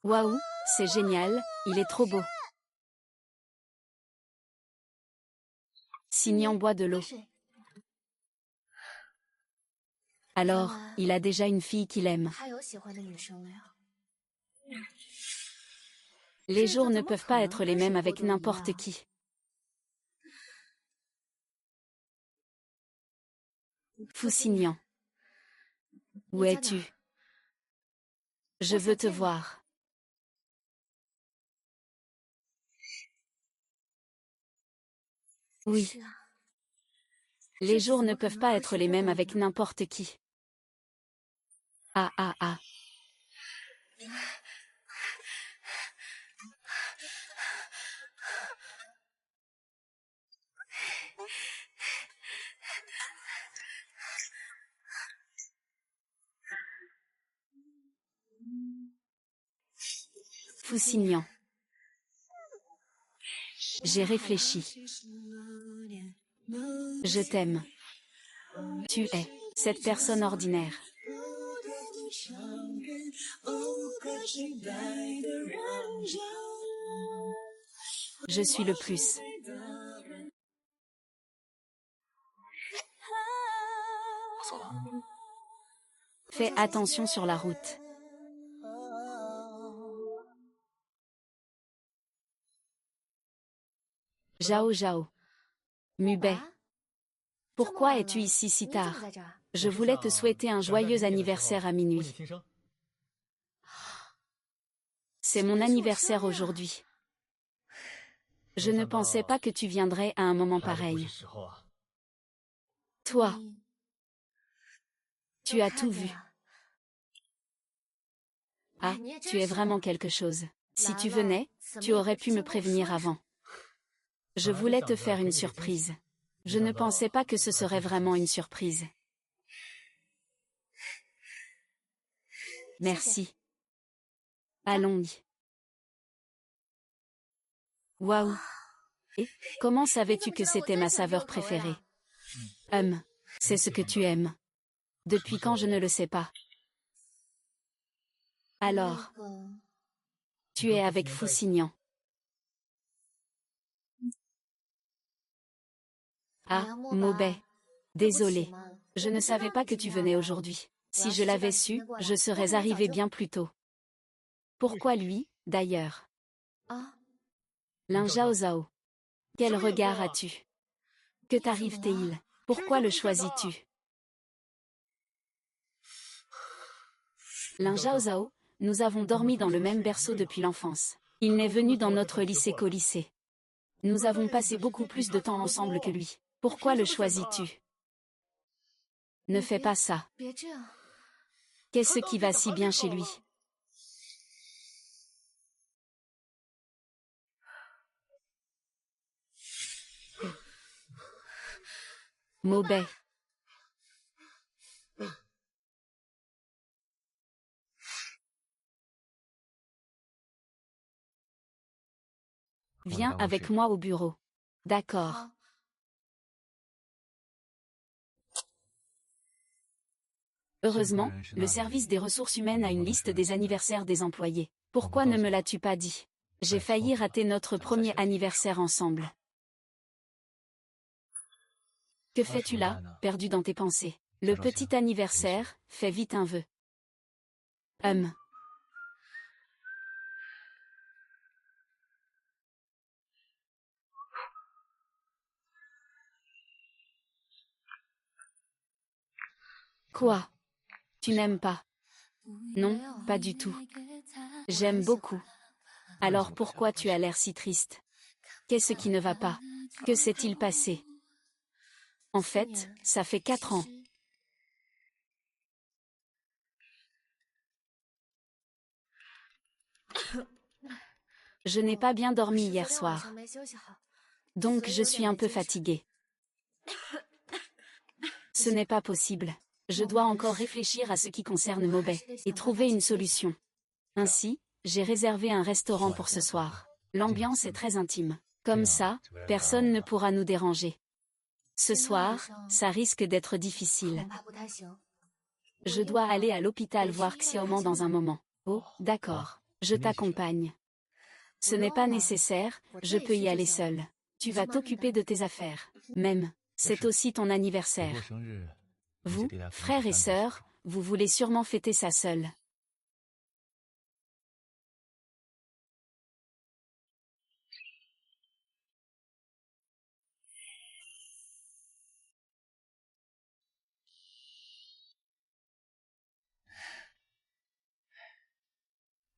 Speaker 1: Waouh, c'est génial, il est trop beau. Signan boit de l'eau. Alors, il a déjà une fille qu'il aime. Les jours ne peuvent pas être les mêmes avec n'importe qui. Foussignan. Où es-tu? Je veux te voir. Oui. Les jours ne peuvent pas être les mêmes avec n'importe qui. Ah ah ah. Foussignan. J'ai réfléchi. Je t'aime. Tu es cette personne ordinaire. Je suis le plus. Fais attention sur la route. Zhao Zhao. Mubei. Pourquoi es-tu ici si tard? Je voulais te souhaiter un joyeux anniversaire à minuit. C'est mon anniversaire aujourd'hui. Je ne pensais pas que tu viendrais à un moment pareil. Toi, tu as tout vu. Ah, tu es vraiment quelque chose. Si tu venais, tu aurais pu me prévenir avant. Je voulais te faire une surprise. Je ne pensais pas que ce serait vraiment une surprise. Merci. Allons-y. Waouh. Et, comment savais-tu que c'était ma saveur préférée? C'est ce que tu aimes. Depuis quand je ne le sais pas. Alors, tu es avec Foussignan. Ah, Mubei. Désolé. Je ne savais pas que tu venais aujourd'hui. Si je l'avais su, je serais arrivée bien plus tôt. Pourquoi lui, d'ailleurs? Lin Zhao Zhao. Quel regard as-tu? Que t'arrive-t-il? Pourquoi le choisis-tu? Lin Zhao Zhao, nous avons dormi dans le même berceau depuis l'enfance. Il n'est venu dans notre lycée qu'au lycée. Nous avons passé beaucoup plus de temps ensemble que lui. Pourquoi le choisis-tu? Ne fais pas ça. Qu'est-ce qui va si bien chez lui? Maubais. Viens avec moi au bureau. D'accord. Heureusement, le service des ressources humaines a une liste des anniversaires des employés. Pourquoi ne me l'as-tu pas dit? J'ai failli rater notre premier anniversaire ensemble. Que fais-tu là, perdu dans tes pensées? Le petit anniversaire, fais vite un vœu. Quoi? Tu n'aimes pas? Non, pas du tout. J'aime beaucoup. Alors pourquoi tu as l'air si triste? Qu'est-ce qui ne va pas? Que s'est-il passé? En fait, ça fait 4 ans. Je n'ai pas bien dormi hier soir. Donc je suis un peu fatiguée. Ce n'est pas possible. Je dois encore réfléchir à ce qui concerne Maubais, et trouver une solution. Ainsi, j'ai réservé un restaurant pour ce soir. L'ambiance est très intime. Comme ça, personne ne pourra nous déranger. Ce soir, ça risque d'être difficile. Je dois aller à l'hôpital voir Xiaoman dans un moment. Oh, d'accord. Je t'accompagne. Ce n'est pas nécessaire, je peux y aller seule. Tu vas t'occuper de tes affaires. Même, c'est aussi ton anniversaire. Vous, frères et sœurs, vous voulez sûrement fêter ça seul.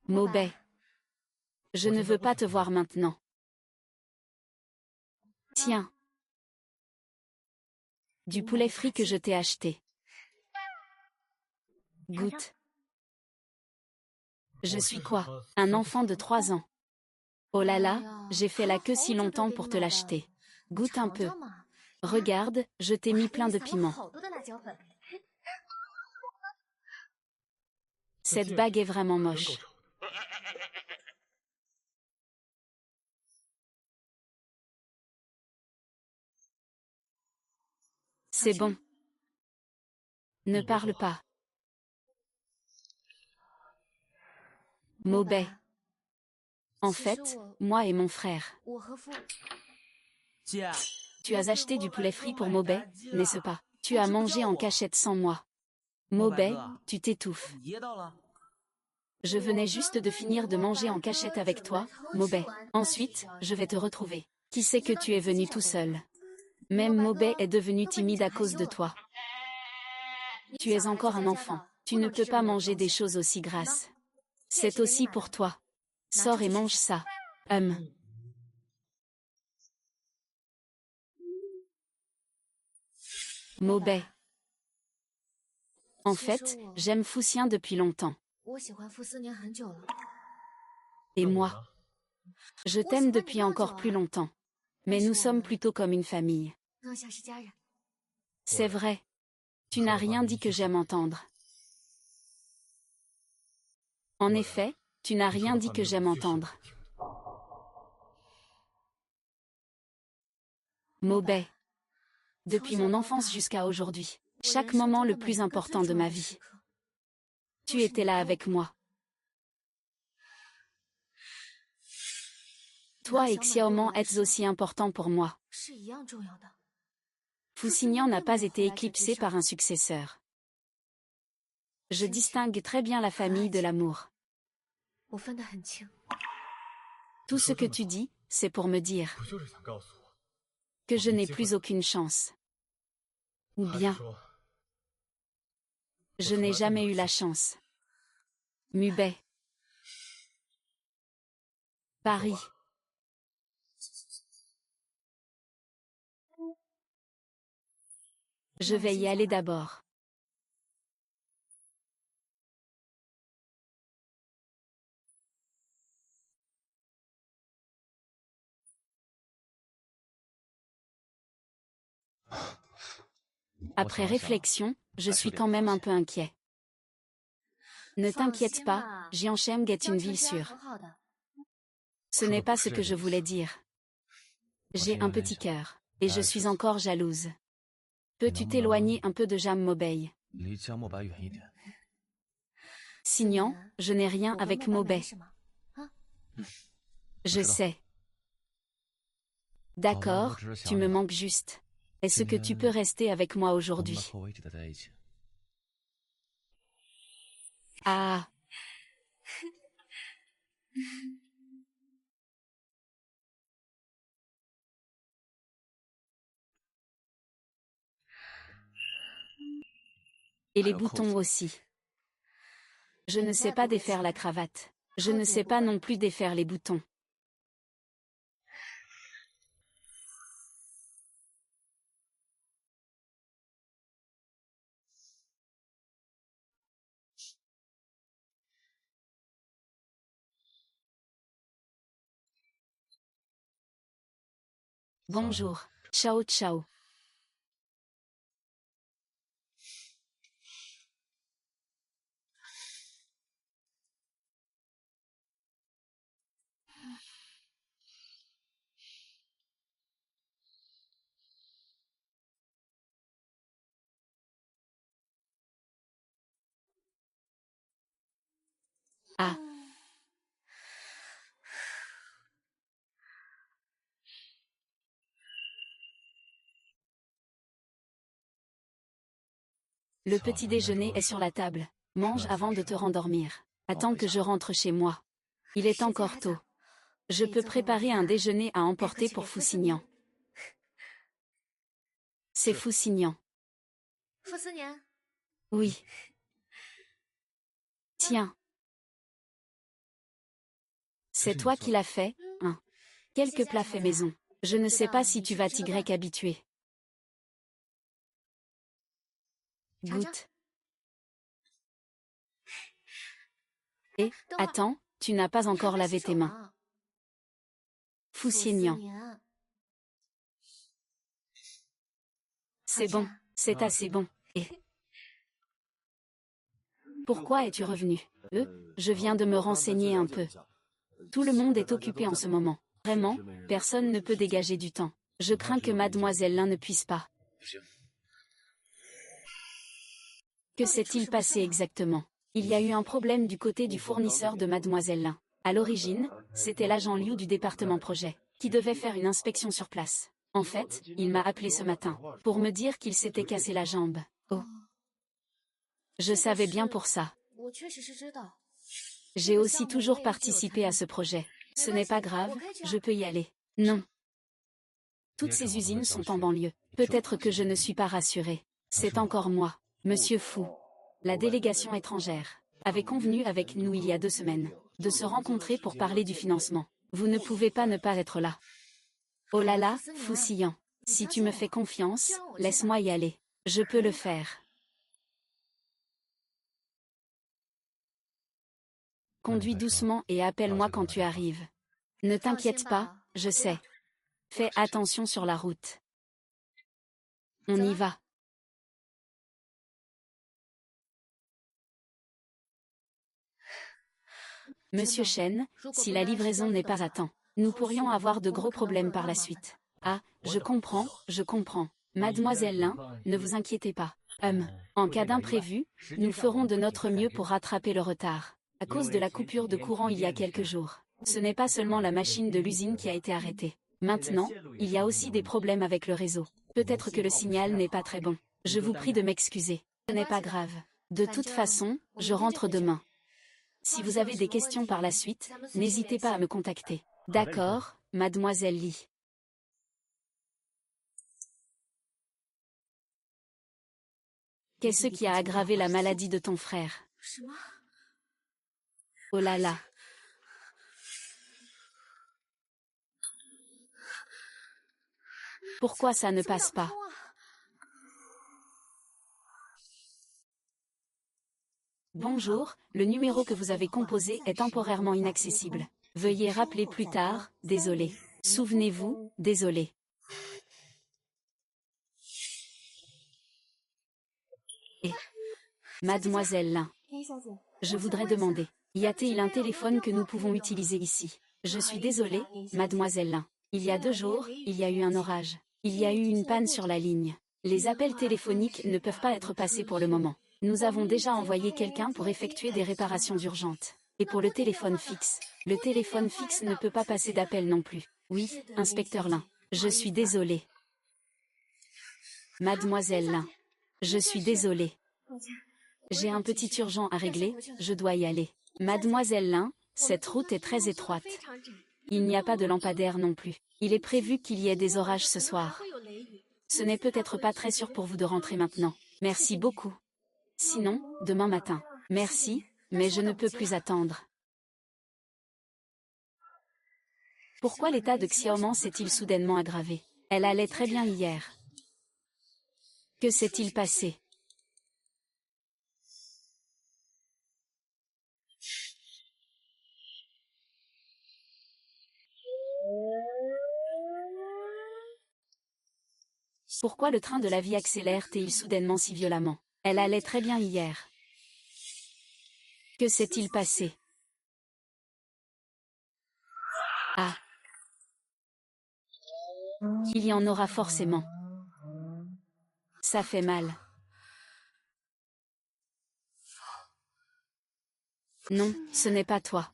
Speaker 1: Maubais. Je ne veux pas te voir maintenant. Tiens. Du poulet frit que je t'ai acheté. Goûte. Je suis quoi? Un enfant de 3 ans. Oh là là, j'ai fait la queue si longtemps pour te l'acheter. Goûte un peu. Regarde, je t'ai mis plein de piment. Cette bague est vraiment moche. C'est bon. Ne parle pas. Maubais. En fait, moi et mon frère. Tu as acheté du poulet frit pour Maubais, n'est-ce pas? Tu as mangé en cachette sans moi. Maubais, tu t'étouffes. Je venais juste de finir de manger en cachette avec toi, Maubais. Ensuite, je vais te retrouver. Qui sait que tu es venu tout seul? Même Maubais est devenu timide à cause de toi. Tu es encore un enfant. Tu ne peux pas manger des choses aussi grasses. C'est aussi pour toi. Sors et mange ça. Maubais. En fait, j'aime Fuxian depuis longtemps. Et moi? Je t'aime depuis encore plus longtemps. Mais nous sommes plutôt comme une famille. C'est vrai. Tu n'as rien dit que j'aime entendre. En effet, tu n'as rien dit que j'aime entendre. Maubais. Depuis mon enfance jusqu'à aujourd'hui, chaque moment le plus important de ma vie. Tu étais là avec moi. Toi et Xiaoman êtes aussi importants pour moi. Fuxingyan n'a pas été éclipsé par un successeur. Je distingue très bien la famille de l'amour. Tout ce que tu dis, c'est pour me dire que je n'ai plus aucune chance. Ou bien, je n'ai jamais eu la chance. Mubei. Paris. Je vais y aller d'abord. Après réflexion, je suis quand même un peu inquiet. Ne t'inquiète pas, Jianshem est une ville sûre. Ce n'est pas ce que je voulais dire. J'ai un petit cœur, et je suis encore jalouse. Peux-tu t'éloigner un peu de Jam Mobei? Xingyan, je n'ai rien avec Mobei. Je sais. D'accord, tu me manques juste. Est-ce que tu peux rester avec moi aujourd'hui? Ah. Et les boutons aussi. Je ne sais pas défaire la cravate. Je ne sais pas non plus défaire les boutons. Bonjour, ciao ciao. Ah. Le petit déjeuner est sur la table. Mange avant de te rendormir. Attends que je rentre chez moi. Il est encore tôt. Je peux préparer un déjeuner à emporter pour Fuxingyan. C'est Fuxingyan. Oui. Tiens. C'est toi qui l'as fait, hein? Quelques plats faits maison. Je ne sais pas si tu vas t'y habituer. Goûte. Et, attends, tu n'as pas encore lavé tes mains. Fuxingyan. C'est bon, c'est assez bon. Et pourquoi es-tu revenu? Je viens de me renseigner un peu. Tout le monde est occupé en ce moment. Vraiment, personne ne peut dégager du temps. Je crains que Mademoiselle Lin ne puisse pas. Que s'est-il passé exactement? Il y a eu un problème du côté du fournisseur de Mademoiselle Lin. À l'origine, c'était l'agent Liu du département projet, qui devait faire une inspection sur place. En fait, il m'a appelé ce matin, pour me dire qu'il s'était cassé la jambe. Oh. Je savais bien pour ça. J'ai aussi toujours participé à ce projet. Ce n'est pas grave, je peux y aller. Non. Toutes ces usines sont en banlieue. Peut-être que je ne suis pas rassurée. C'est encore moi, Monsieur Fu. La délégation étrangère avait convenu avec nous il y a 2 semaines de se rencontrer pour parler du financement. Vous ne pouvez pas ne pas être là. Oh là là, Fuxingyan. Si tu me fais confiance, laisse-moi y aller. Je peux le faire. Conduis doucement et appelle-moi quand tu arrives. Ne t'inquiète pas, je sais. Fais attention sur la route. On y va. Monsieur Chen, si la livraison n'est pas à temps, nous pourrions avoir de gros problèmes par la suite. Ah, je comprends, je comprends. Mademoiselle Lin, ne vous inquiétez pas. En cas d'imprévu, nous ferons de notre mieux pour rattraper le retard. À cause de la coupure de courant il y a quelques jours. Ce n'est pas seulement la machine de l'usine qui a été arrêtée. Maintenant, il y a aussi des problèmes avec le réseau. Peut-être que le signal n'est pas très bon. Je vous prie de m'excuser. Ce n'est pas grave. De toute façon, je rentre demain. Si vous avez des questions par la suite, n'hésitez pas à me contacter. D'accord, mademoiselle Lee. Qu'est-ce qui a aggravé la maladie de ton frère? Oh là là. Pourquoi ça ne passe pas? Bonjour, le numéro que vous avez composé est temporairement inaccessible. Veuillez rappeler plus tard, désolé. Souvenez-vous, désolé. Et mademoiselle Lin, je voudrais demander, y a-t-il un téléphone que nous pouvons utiliser ici? Je suis désolée, mademoiselle Lin. Il y a 2 jours, il y a eu un orage. Il y a eu une panne sur la ligne. Les appels téléphoniques ne peuvent pas être passés pour le moment. Nous avons déjà envoyé quelqu'un pour effectuer des réparations urgentes. Et pour le téléphone fixe ne peut pas passer d'appel non plus. Oui, inspecteur Lin. Je suis désolée. Mademoiselle Lin. Je suis désolée. J'ai un petit urgent à régler, je dois y aller. Mademoiselle Lin, cette route est très étroite. Il n'y a pas de lampadaire non plus. Il est prévu qu'il y ait des orages ce soir. Ce n'est peut-être pas très sûr pour vous de rentrer maintenant. Merci beaucoup. Sinon, demain matin. Merci, mais je ne peux plus attendre. Pourquoi l'état de Xiaoman s'est-il soudainement aggravé? Elle allait très bien hier. Que s'est-il passé? Pourquoi le train de la vie accélère-t-il soudainement si violemment? Elle allait très bien hier. Que s'est-il passé? Ah. Il y en aura forcément. Ça fait mal. Non, ce n'est pas toi.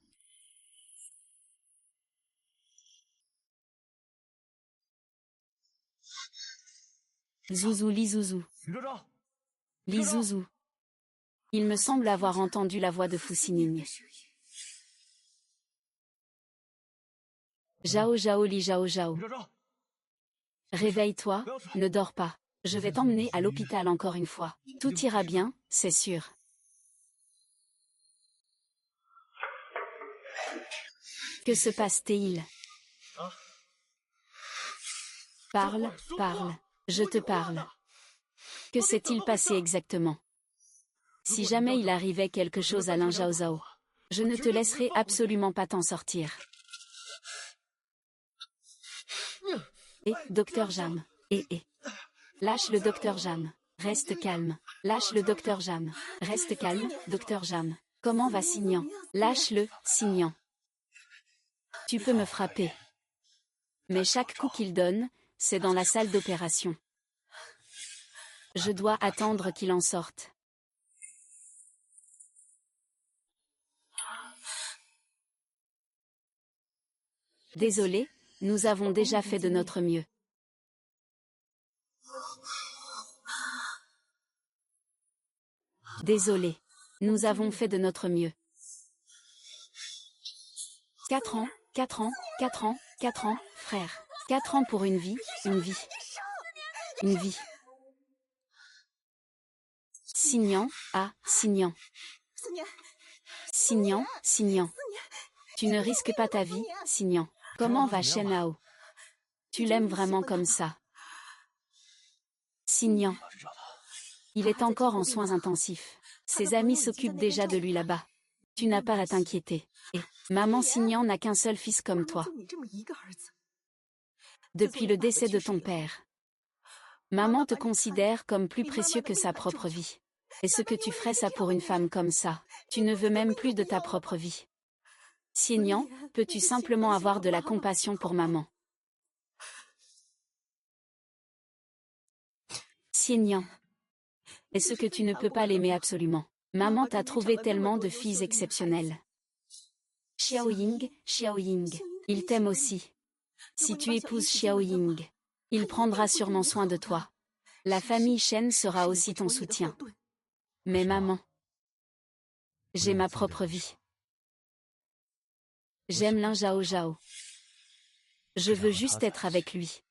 Speaker 1: Zouzou Lizouzou. Lizouzou. Il me semble avoir entendu la voix de Fuxining. Zhao Zhao Li Zhao Zhao. Réveille-toi, ne dors pas. Je vais t'emmener à l'hôpital encore une fois. Tout ira bien, c'est sûr. Que se passe-t-il? Parle, parle. Je te parle. Que s'est-il passé exactement? Si jamais il arrivait quelque chose à Lin Zhao Zhao, je ne te laisserai absolument pas t'en sortir. Et, docteur Jam. Lâche le docteur Jam. Reste calme. Lâche le docteur Jam. Reste calme, docteur Jam. Comment va Signan? Lâche-le, Signan. Tu peux me frapper. Mais chaque coup qu'il donne, c'est dans la salle d'opération. Je dois attendre qu'il en sorte. Désolé, nous avons déjà fait de notre mieux. Désolé. Nous avons fait de notre mieux. 4 ans, 4 ans, 4 ans, 4 ans, frère. 4 ans pour une vie, une vie. Une vie. Signan, ah, Signan. Signan, Signan. Tu ne risques pas ta vie, Signan. Comment va Shenhao? Tu l'aimes vraiment comme ça? Signan. Il est encore en soins intensifs. Ses amis s'occupent déjà de lui là-bas. Tu n'as pas à t'inquiéter. Et maman Signan n'a qu'un seul fils comme toi. Depuis le décès de ton père. Maman te considère comme plus précieux que sa propre vie. Et ce que tu ferais ça pour une femme comme ça, tu ne veux même plus de ta propre vie. Signan, peux-tu simplement avoir de la compassion pour maman? Signan. Est-ce que tu ne peux pas l'aimer absolument? Maman t'a trouvé tellement de filles exceptionnelles. Xiaoying, Xiaoying, il t'aime aussi. Si tu épouses Xiaoying, Il prendra sûrement soin de toi. La famille Shen sera aussi ton soutien. Mais maman, j'ai ma propre vie. J'aime Lin Zhao Zhao. Je veux juste être avec lui.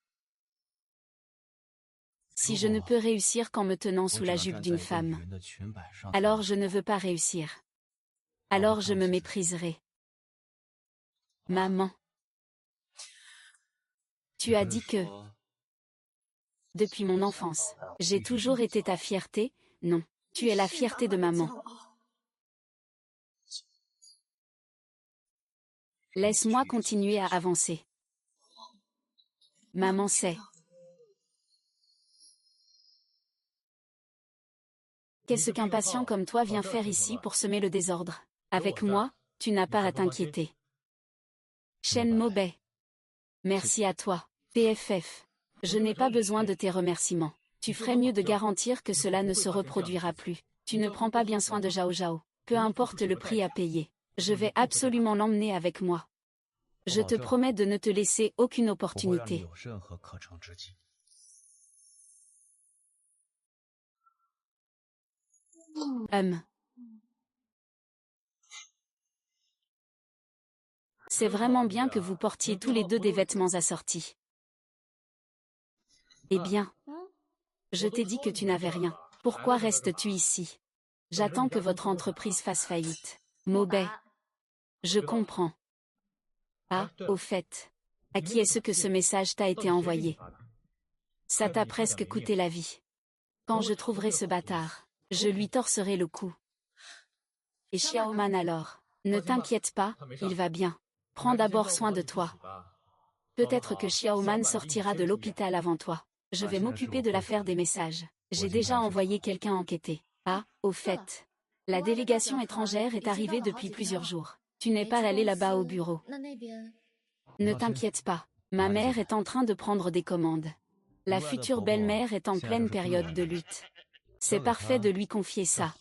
Speaker 1: Si je ne peux réussir qu'en me tenant sous la jupe d'une femme, alors je ne veux pas réussir. Alors je me mépriserai. Maman, tu as dit que, depuis mon enfance, j'ai toujours été ta fierté. Non, tu es la fierté de maman. Laisse-moi continuer à avancer. Maman sait. Qu'est-ce qu'un patient comme toi vient faire ici pour semer le désordre? Avec moi, tu n'as pas à t'inquiéter. Shen Mobei. Merci à toi, PFF. Je n'ai pas besoin de tes remerciements. Tu ferais mieux de garantir que cela ne se reproduira plus. Tu ne prends pas bien soin de Zhao Zhao. Peu importe le prix à payer. Je vais absolument l'emmener avec moi. Je te promets de ne te laisser aucune opportunité. C'est vraiment bien que vous portiez tous les deux des vêtements assortis. Eh bien, je t'ai dit que tu n'avais rien. Pourquoi restes-tu ici? J'attends que votre entreprise fasse faillite. Mobei. Je comprends. Ah, au fait. À qui est-ce que ce message t'a été envoyé? Ça t'a presque coûté la vie. Quand je trouverai ce bâtard, je lui torserai le cou. Et Xiaoman alors? Ne t'inquiète pas, il va bien. Prends d'abord soin de toi. Peut-être que Xiaoman sortira de l'hôpital avant toi. Je vais m'occuper de l'affaire des messages. J'ai déjà envoyé quelqu'un enquêter. Ah, au fait. La délégation étrangère est arrivée depuis plusieurs jours. Tu n'es pas allé là-bas au bureau. Ne t'inquiète pas. Ma mère est en train de prendre des commandes. La future belle-mère est en pleine période de lutte. C'est parfait de lui confier ça.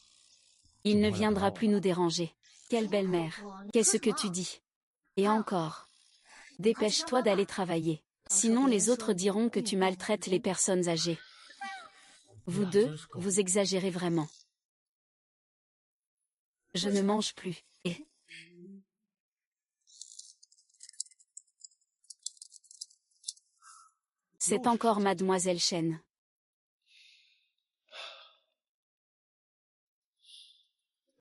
Speaker 1: Il ne viendra plus nous déranger. Quelle belle-mère. Qu'est-ce que tu dis? Et encore. Dépêche-toi d'aller travailler. Sinon les autres diront que tu maltraites les personnes âgées. Vous deux, vous exagérez vraiment. Je ne mange plus. Et c'est encore Mademoiselle Shen.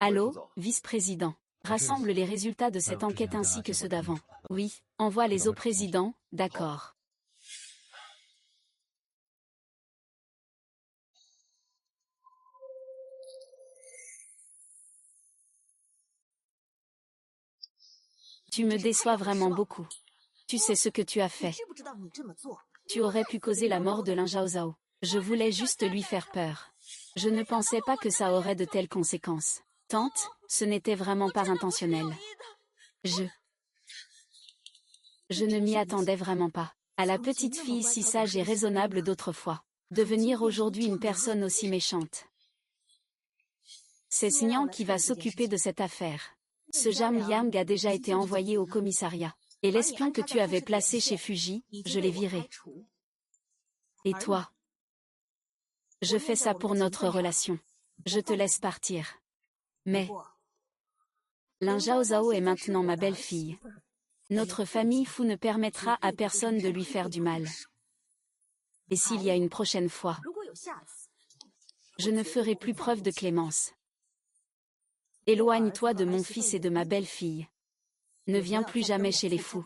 Speaker 1: Allô, vice-président. Rassemble les résultats de cette enquête ainsi que ceux d'avant. Oui, envoie-les au président, d'accord. Tu me déçois vraiment beaucoup. Tu sais ce que tu as fait. Tu aurais pu causer la mort de Lin Zhao Zhao. Je voulais juste lui faire peur. Je ne pensais pas que ça aurait de telles conséquences. Tante, ce n'était vraiment pas intentionnel. Je ne m'y attendais vraiment pas. À la petite fille si sage et raisonnable d'autrefois. Devenir aujourd'hui une personne aussi méchante. C'est Snyang qui va s'occuper de cette affaire. Ce Jam Yang a déjà été envoyé au commissariat. Et l'espion que tu avais placé chez Fuji, je l'ai viré. Et toi? Je fais ça pour notre relation. Je te laisse partir. Mais Lin Zhao Zhao est maintenant ma belle-fille. Notre famille fou ne permettra à personne de lui faire du mal. Et s'il y a une prochaine fois, je ne ferai plus preuve de clémence. Éloigne-toi de mon fils et de ma belle-fille. Ne viens plus jamais chez les fous.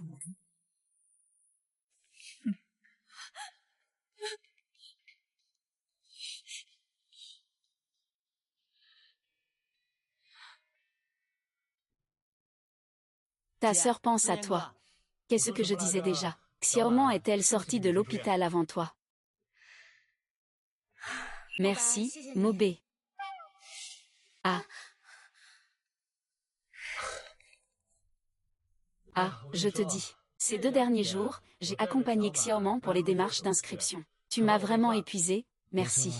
Speaker 1: Ta sœur pense à toi. Qu'est-ce que je disais déjà? Xiaoman est-elle sortie de l'hôpital avant toi? Merci, Mobei. Ah. Ah, je te dis. Ces 2 derniers jours, j'ai accompagné Xiaoman pour les démarches d'inscription. Tu m'as vraiment épuisé, merci.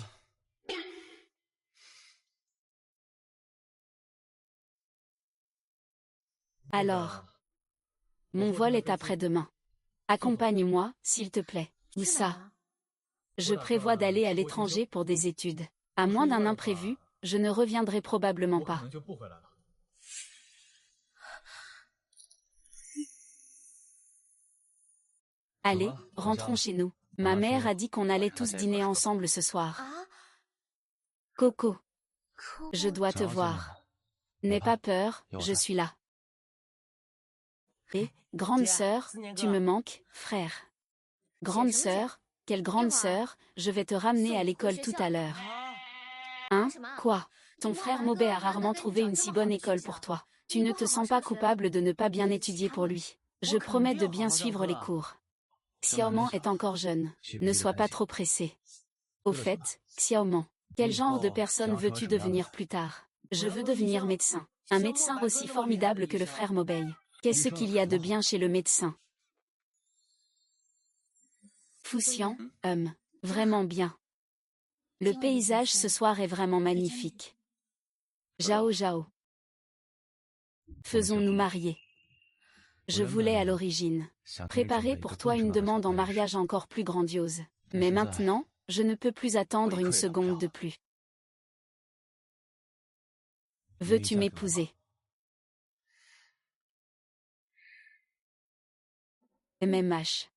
Speaker 1: Alors, mon vol est après-demain. Accompagne-moi, s'il te plaît. Où ça? Je prévois d'aller à l'étranger pour des études. À moins d'un imprévu, je ne reviendrai probablement pas. Allez, rentrons chez nous. Ma mère a dit qu'on allait tous dîner ensemble ce soir.
Speaker 3: Ah,
Speaker 1: Coco,
Speaker 3: 可
Speaker 1: je dois te voir. N'aie pas peur, je suis là. Et, grande sœur, tu me manques, frère. Grande sœur, quelle grande sœur, je vais te ramener à l'école tout à l'heure. Hein, quoi? Ton frère Maubert a rarement trouvé une si bonne école pour toi. Tu ne te sens pas coupable de ne pas bien étudier pour lui. Je promets de bien suivre les cours. Xiaoman est encore jeune. Ne sois pas trop pressé. Au fait, Xiaoman, quel genre de personne veux-tu devenir plus tard? Je veux devenir médecin. Un médecin aussi formidable que le frère Maubert. Qu'est-ce qu'il y a de bien chez le médecin? Fouxian, vraiment bien. Le paysage ce soir est vraiment magnifique. Zhao Zhao. Faisons-nous marier. Je voulais à l'origine préparer pour toi une demande en mariage encore plus grandiose. Mais maintenant, je ne peux plus attendre une seconde de plus. Veux-tu m'épouser? MMH.